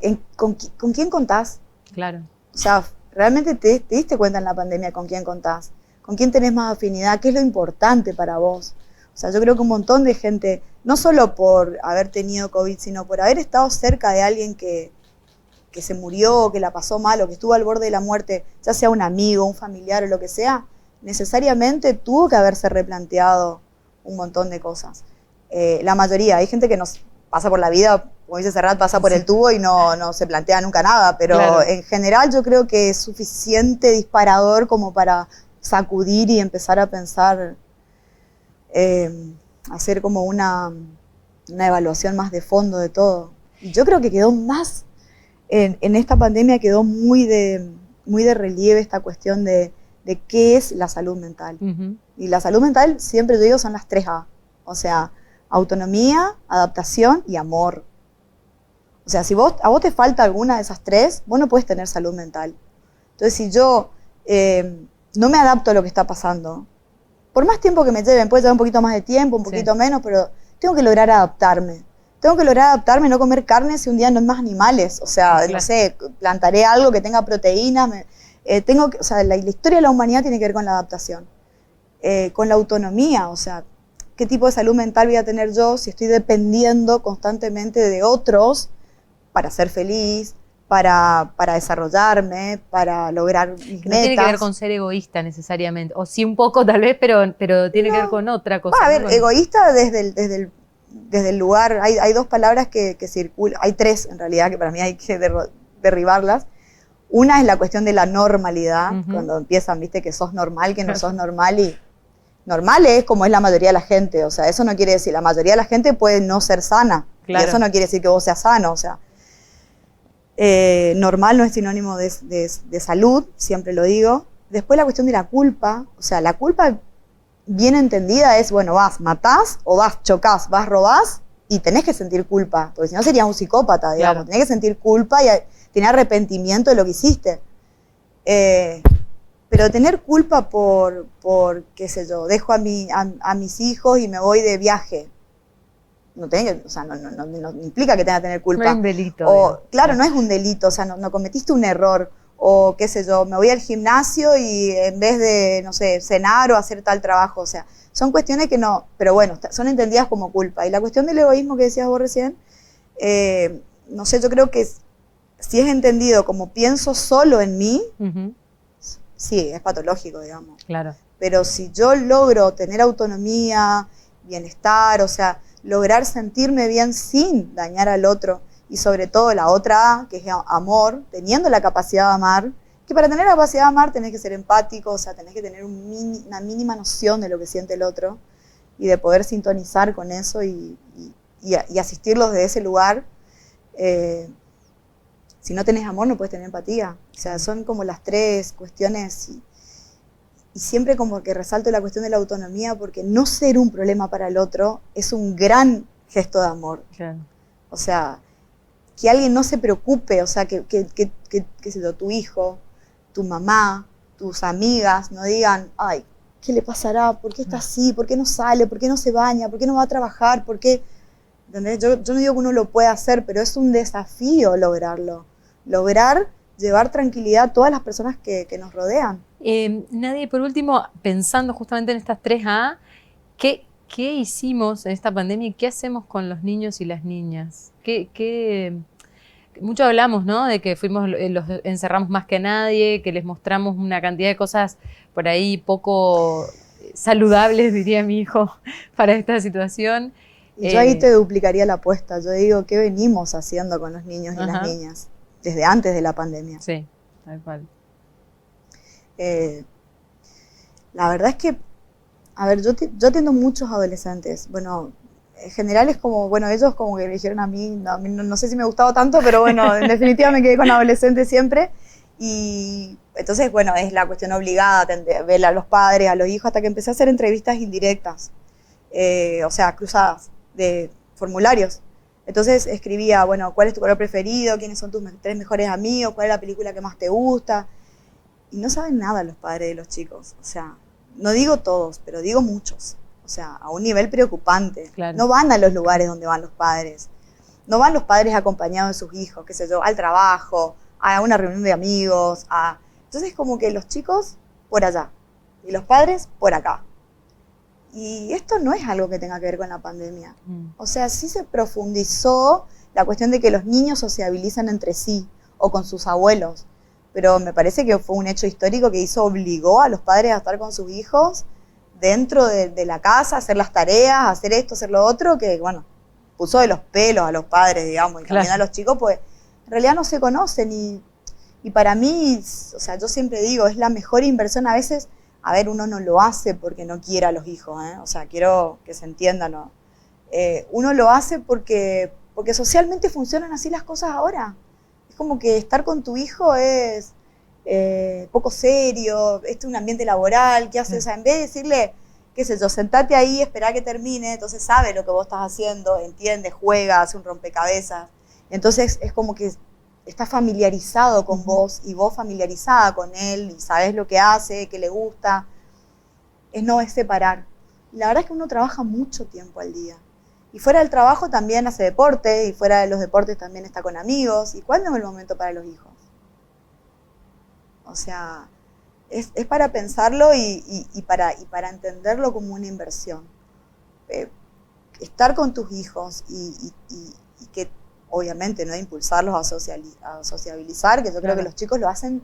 quién contás. Claro. O sea, realmente te diste cuenta en la pandemia con quién contás, con quién tenés más afinidad, qué es lo importante para vos. O sea, yo creo que un montón de gente, no solo por haber tenido COVID, sino por haber estado cerca de alguien que se murió, que la pasó mal, o que estuvo al borde de la muerte, ya sea un amigo, un familiar o lo que sea, necesariamente tuvo que haberse replanteado un montón de cosas. La mayoría, hay gente que nos pasa por la vida, como dice Serrat, pasa por el tubo y no se plantea nunca nada, pero claro, en general yo creo que es suficiente disparador como para sacudir y empezar a pensar, hacer como una evaluación más de fondo de todo. Y yo creo que quedó más, en esta pandemia quedó muy de relieve esta cuestión de qué es la salud mental. Y la salud mental, siempre yo digo, son las 3A. O sea, autonomía, adaptación y amor. O sea, si a vos te falta alguna de esas 3, vos no puedes tener salud mental. Entonces, si yo no me adapto a lo que está pasando, por más tiempo que me lleven, puede llevar un poquito más de tiempo, un poquito menos, pero tengo que lograr adaptarme. Tengo que lograr adaptarme, no comer carne si un día no hay más animales. O sea, claro, no sé, plantaré algo que tenga proteínas. O sea, la historia de la humanidad tiene que ver con la adaptación. Con la autonomía, o sea, ¿qué tipo de salud mental voy a tener yo si estoy dependiendo constantemente de otros para ser feliz, para desarrollarme, para lograr mis metas? No tiene que ver con ser egoísta necesariamente, o sí un poco tal vez, pero tiene que ver con otra cosa. A ver, egoísta desde el lugar, hay 2 palabras que circulan, hay 3 en realidad, que para mí hay que derribarlas. Una es la cuestión de la normalidad, cuando empiezan, viste, que sos normal, que no sos normal, y normal es como es la mayoría de la gente. O sea, eso no quiere decir, la mayoría de la gente puede no ser sana, claro, y eso no quiere decir que vos seas sano. O sea, normal no es sinónimo de salud, siempre lo digo. Después la cuestión de la culpa, o sea, la culpa bien entendida es, bueno, vas, matás, o vas, chocás, vas, robás, y tenés que sentir culpa, porque si no serías un psicópata, digamos. Claro. Tenés que sentir culpa y tener arrepentimiento de lo que hiciste. Pero tener culpa por qué sé yo, dejo a mis hijos y me voy de viaje. No implica que tenga que tener culpa. No es un delito. Claro, no es un delito, o sea, no cometiste un error. O qué sé yo, me voy al gimnasio y en vez de, no sé, cenar o hacer tal trabajo. O sea, son cuestiones que no, pero bueno, son entendidas como culpa. Y la cuestión del egoísmo que decías vos recién, no sé, yo creo que si es entendido como pienso solo en mí, sí, es patológico, digamos. Claro. Pero si yo logro tener autonomía, bienestar, o sea, lograr sentirme bien sin dañar al otro, y sobre todo la otra A, que es amor, teniendo la capacidad de amar, que para tener la capacidad de amar tenés que ser empático, o sea, tenés que tener una mínima noción de lo que siente el otro, y de poder sintonizar con eso y asistirlos desde ese lugar. Si no tenés amor, no puedes tener empatía. O sea, son como las 3 cuestiones. Y siempre como que resalto la cuestión de la autonomía, porque no ser un problema para el otro es un gran gesto de amor. Claro. O sea, que alguien no se preocupe, o sea, que tu hijo, tu mamá, tus amigas no digan, ay, ¿qué le pasará? ¿Por qué está así? ¿Por qué no sale? ¿Por qué no se baña? ¿Por qué no va a trabajar? ¿Por qué? ¿Entendés? Yo no digo que uno lo pueda hacer, pero es un desafío lograrlo. Lograr llevar tranquilidad a todas las personas que nos rodean. Nadie, por último, pensando justamente en estas 3A, ¿qué hicimos en esta pandemia y qué hacemos con los niños y las niñas? Mucho hablamos, ¿no? De que los encerramos más que nadie, que les mostramos una cantidad de cosas por ahí poco saludables, diría mi hijo, para esta situación. Y yo ahí te duplicaría la apuesta. Yo digo, ¿qué venimos haciendo con los niños y las niñas? Desde antes de la pandemia. Sí, tal cual. La verdad es que, a ver, yo atiendo muchos adolescentes. Bueno, en general es como, bueno, ellos como que me dijeron a mí no sé si me gustaba tanto, pero bueno, en definitiva me quedé con adolescentes siempre. Y entonces, bueno, es la cuestión obligada, ver a los padres, a los hijos, hasta que empecé a hacer entrevistas indirectas, o sea, cruzadas, de formularios. Entonces escribía, bueno, ¿cuál es tu color preferido? ¿Quiénes son tus 3 mejores amigos? ¿Cuál es la película que más te gusta? Y no saben nada los padres de los chicos. O sea, no digo todos, pero digo muchos. O sea, a un nivel preocupante. Claro. No van a los lugares donde van los padres. No van los padres acompañados de sus hijos, qué sé yo, al trabajo, a una reunión de amigos. Entonces como que los chicos por allá y los padres por acá. Y esto no es algo que tenga que ver con la pandemia. O sea, sí se profundizó la cuestión de que los niños sociabilizan entre sí o con sus abuelos. Pero me parece que fue un hecho histórico que obligó a los padres a estar con sus hijos dentro de la casa, hacer las tareas, hacer esto, hacer lo otro, que bueno, puso de los pelos a los padres, digamos, y también a los chicos, pues en realidad no se conocen. Y para mí, o sea, yo siempre digo, es la mejor inversión. A veces, a ver, uno no lo hace porque no quiere a los hijos, ¿eh? O sea, quiero que se entienda, ¿no? Uno lo hace porque socialmente funcionan así las cosas ahora. Es como que estar con tu hijo es poco serio, este es un ambiente laboral, ¿qué haces? O sea, en vez de decirle, qué sé yo, sentate ahí, espera que termine, entonces sabe lo que vos estás haciendo, entiende, juega, hace un rompecabezas. Entonces es como que está familiarizado con vos y vos familiarizada con él y sabés lo que hace, qué le gusta. No es separar. Y la verdad es que uno trabaja mucho tiempo al día. Y fuera del trabajo también hace deporte, y fuera de los deportes también está con amigos. ¿Y cuándo es el momento para los hijos? O sea, es para pensarlo y para entenderlo como una inversión. Estar con tus hijos y que obviamente no impulsarlos a sociabilizar, que yo creo que los chicos lo hacen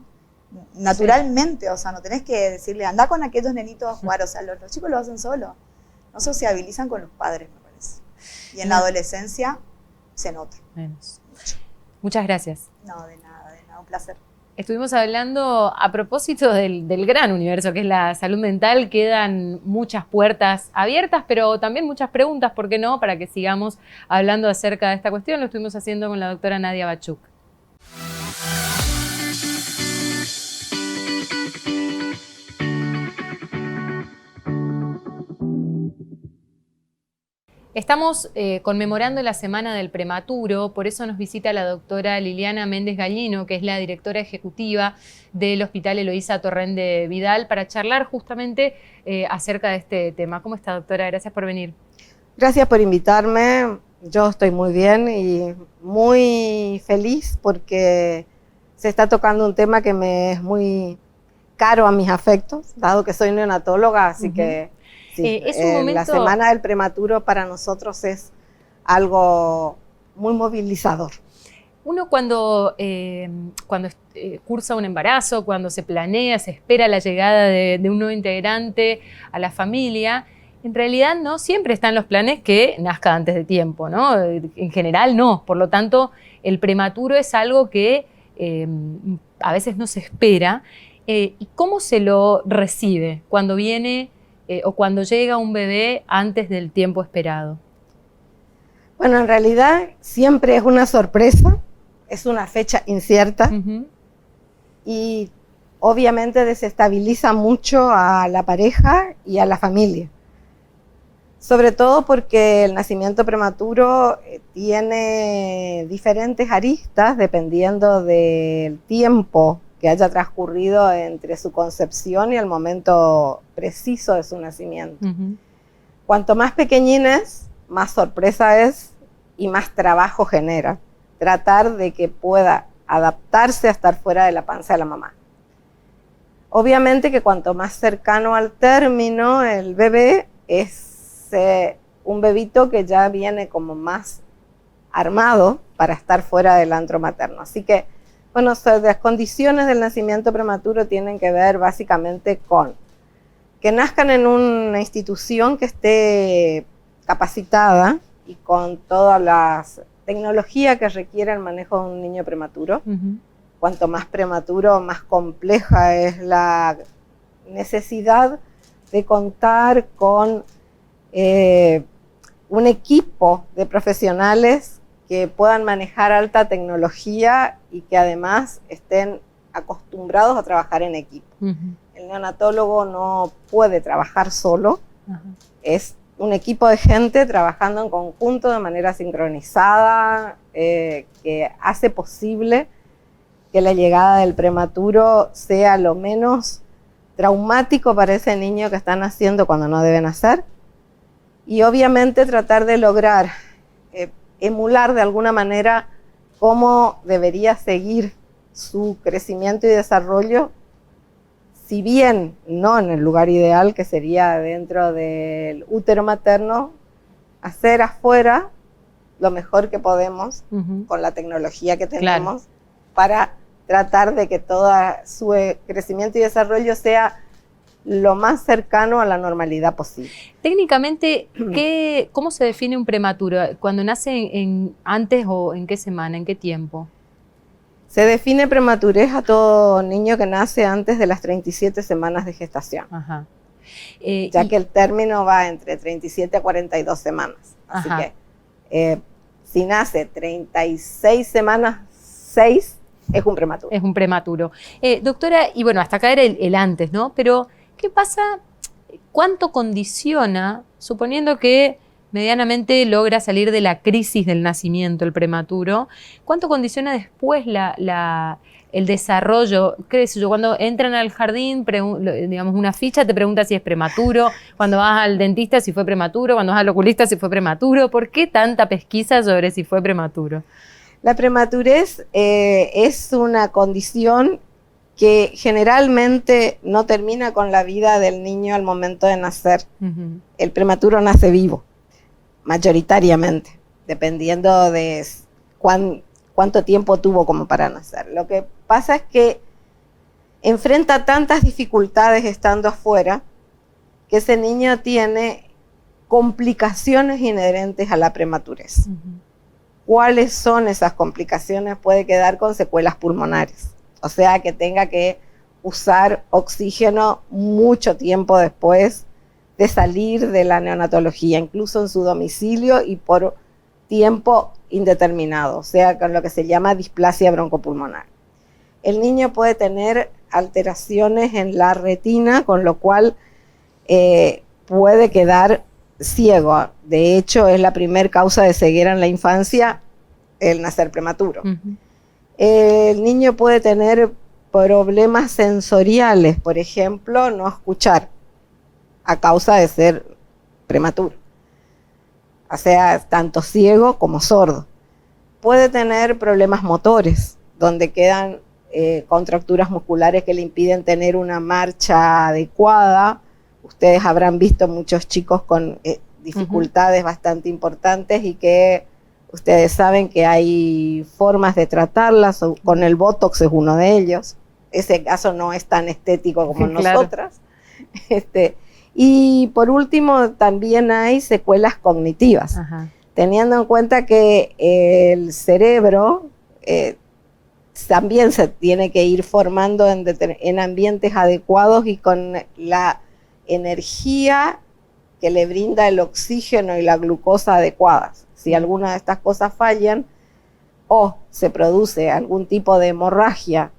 naturalmente, o sea, no tenés que decirle, anda con aquellos nenitos a jugar, o sea, los chicos lo hacen solos, no sociabilizan con los padres, me parece. Y en la adolescencia se nota. Menos. Muchas gracias. No, de nada, un placer. Estuvimos hablando a propósito del gran universo que es la salud mental. Quedan muchas puertas abiertas, pero también muchas preguntas, ¿por qué no? Para que sigamos hablando acerca de esta cuestión. Lo estuvimos haciendo con la doctora Nadia Bachuk. Estamos conmemorando la Semana del Prematuro, por eso nos visita la doctora Liliana Méndez Gallino, que es la directora ejecutiva del Hospital Eloísa Torrent de Vidal, para charlar justamente acerca de este tema. ¿Cómo está, doctora? Gracias por venir. Gracias por invitarme. Yo estoy muy bien y muy feliz porque se está tocando un tema que me es muy caro a mis afectos, dado que soy neonatóloga, así que... Sí, es un momento... La Semana del Prematuro para nosotros es algo muy movilizador. Uno cuando cursa un embarazo, cuando se planea, se espera la llegada de un nuevo integrante a la familia, en realidad no siempre están los planes que nazca antes de tiempo, ¿no? En general no, por lo tanto el prematuro es algo que a veces no se espera. ¿Y cómo se lo recibe cuando viene o cuando llega un bebé antes del tiempo esperado? Bueno, en realidad siempre es una sorpresa, es una fecha incierta y obviamente desestabiliza mucho a la pareja y a la familia. Sobre todo porque el nacimiento prematuro tiene diferentes aristas dependiendo del tiempo que haya transcurrido entre su concepción y el momento preciso de su nacimiento. Cuanto más pequeñín es, más sorpresa es y más trabajo genera. Tratar de que pueda adaptarse a estar fuera de la panza de la mamá. Obviamente que cuanto más cercano al término el bebé, es un bebito que ya viene como más armado para estar fuera del antro materno. Así que, bueno, las condiciones del nacimiento prematuro tienen que ver básicamente con que nazcan en una institución que esté capacitada y con toda la tecnología que requiere el manejo de un niño prematuro. Cuanto más prematuro, más compleja es la necesidad de contar con un equipo de profesionales que puedan manejar alta tecnología y que además estén acostumbrados a trabajar en equipo. El neonatólogo no puede trabajar solo, es un equipo de gente trabajando en conjunto de manera sincronizada, que hace posible que la llegada del prematuro sea lo menos traumático para ese niño que está naciendo cuando no debe nacer. Y obviamente tratar de lograr emular de alguna manera cómo debería seguir su crecimiento y desarrollo, si bien no en el lugar ideal, que sería dentro del útero materno, hacer afuera lo mejor que podemos con la tecnología que tenemos, para tratar de que todo su crecimiento y desarrollo sea lo más cercano a la normalidad posible. Técnicamente, ¿cómo se define un prematuro? ¿Cuando nace antes o en qué semana, en qué tiempo? Se define prematurez a todo niño que nace antes de las 37 semanas de gestación. Ajá. Ya que el término va entre 37 a 42 semanas. Así que si nace 36 semanas, 6 es un prematuro. Es un prematuro. Doctora, y bueno, hasta acá era el antes, ¿no? Pero, ¿qué pasa? ¿Cuánto condiciona, suponiendo que medianamente logra salir de la crisis del nacimiento, el prematuro, cuánto condiciona después el desarrollo? ¿Qué sé yo? Cuando entran al jardín, digamos, una ficha te pregunta si es prematuro, cuando vas al dentista si fue prematuro, cuando vas al oculista si fue prematuro. ¿Por qué tanta pesquisa sobre si fue prematuro? La prematurez es una condición que generalmente no termina con la vida del niño al momento de nacer. El prematuro nace vivo, mayoritariamente, dependiendo de cuánto tiempo tuvo como para nacer. Lo que pasa es que enfrenta tantas dificultades estando afuera, que ese niño tiene complicaciones inherentes a la prematurez. ¿Cuáles son esas complicaciones? Puede quedar con secuelas pulmonares, o sea que tenga que usar oxígeno mucho tiempo después de salir de la neonatología, incluso en su domicilio y por tiempo indeterminado, o sea, con lo que se llama displasia broncopulmonar. El niño puede tener alteraciones en la retina, con lo cual puede quedar ciego. De hecho, es la primera causa de ceguera en la infancia, el nacer prematuro. El niño puede tener problemas sensoriales, por ejemplo, no escuchar, a causa de ser prematuro, o sea, tanto ciego como sordo. Puede tener problemas motores, donde quedan contracturas musculares que le impiden tener una marcha adecuada. Ustedes habrán visto muchos chicos con dificultades bastante importantes y que ustedes saben que hay formas de tratarlas, con el Botox es uno de ellos. Ese caso no es tan estético como nosotras. Y por último, también hay secuelas cognitivas, teniendo en cuenta que el cerebro también se tiene que ir formando en ambientes adecuados y con la energía que le brinda el oxígeno y la glucosa adecuadas. Si alguna de estas cosas fallan o se produce algún tipo de hemorragia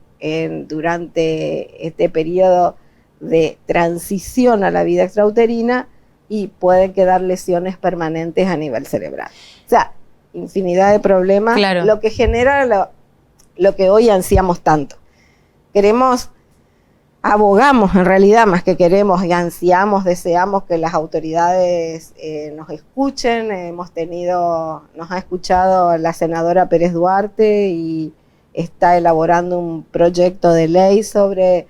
durante este periodo de transición a la vida extrauterina, y pueden quedar lesiones permanentes a nivel cerebral. O sea, infinidad de problemas, lo que genera lo que hoy ansiamos tanto. Abogamos en realidad, más que queremos y ansiamos, deseamos que las autoridades nos escuchen. Nos ha escuchado la senadora Pérez Duarte y está elaborando un proyecto de ley sobre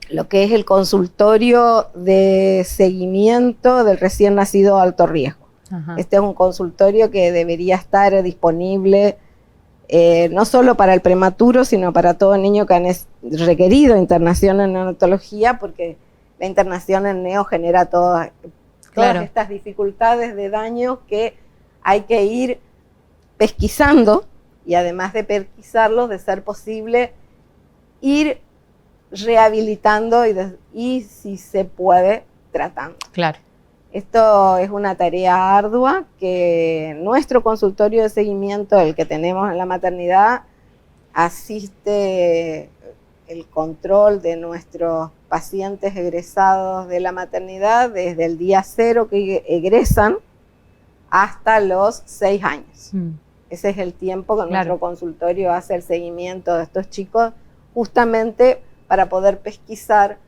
lo que es el consultorio de seguimiento del recién nacido alto riesgo. Este es un consultorio que debería estar disponible no solo para el prematuro, sino para todo niño que han requerido internación en neonatología, porque la internación en neo genera todas estas dificultades de daño que hay que ir pesquisando, y además de pesquisarlos, de ser posible, ir rehabilitando y si se puede, tratando. Esto es una tarea ardua que nuestro consultorio de seguimiento, el que tenemos en la maternidad, asiste el control de nuestros pacientes egresados de la maternidad desde el día 0 que egresan hasta los 6 años. Ese es el tiempo que nuestro consultorio hace el seguimiento de estos chicos, justamente para poder pesquisar,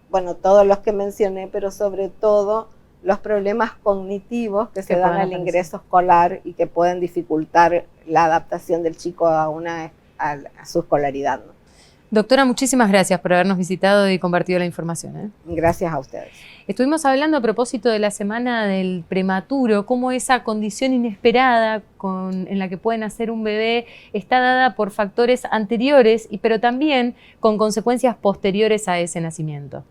bueno, todos los que mencioné, pero sobre todo los problemas cognitivos que se dan al ingreso escolar y que pueden dificultar la adaptación del chico a su escolaridad, ¿no? Doctora, muchísimas gracias por habernos visitado y compartido la información. Gracias a ustedes. Estuvimos hablando a propósito de la semana del prematuro, cómo esa condición inesperada en la que puede nacer un bebé está dada por factores anteriores, pero también con consecuencias posteriores a ese nacimiento.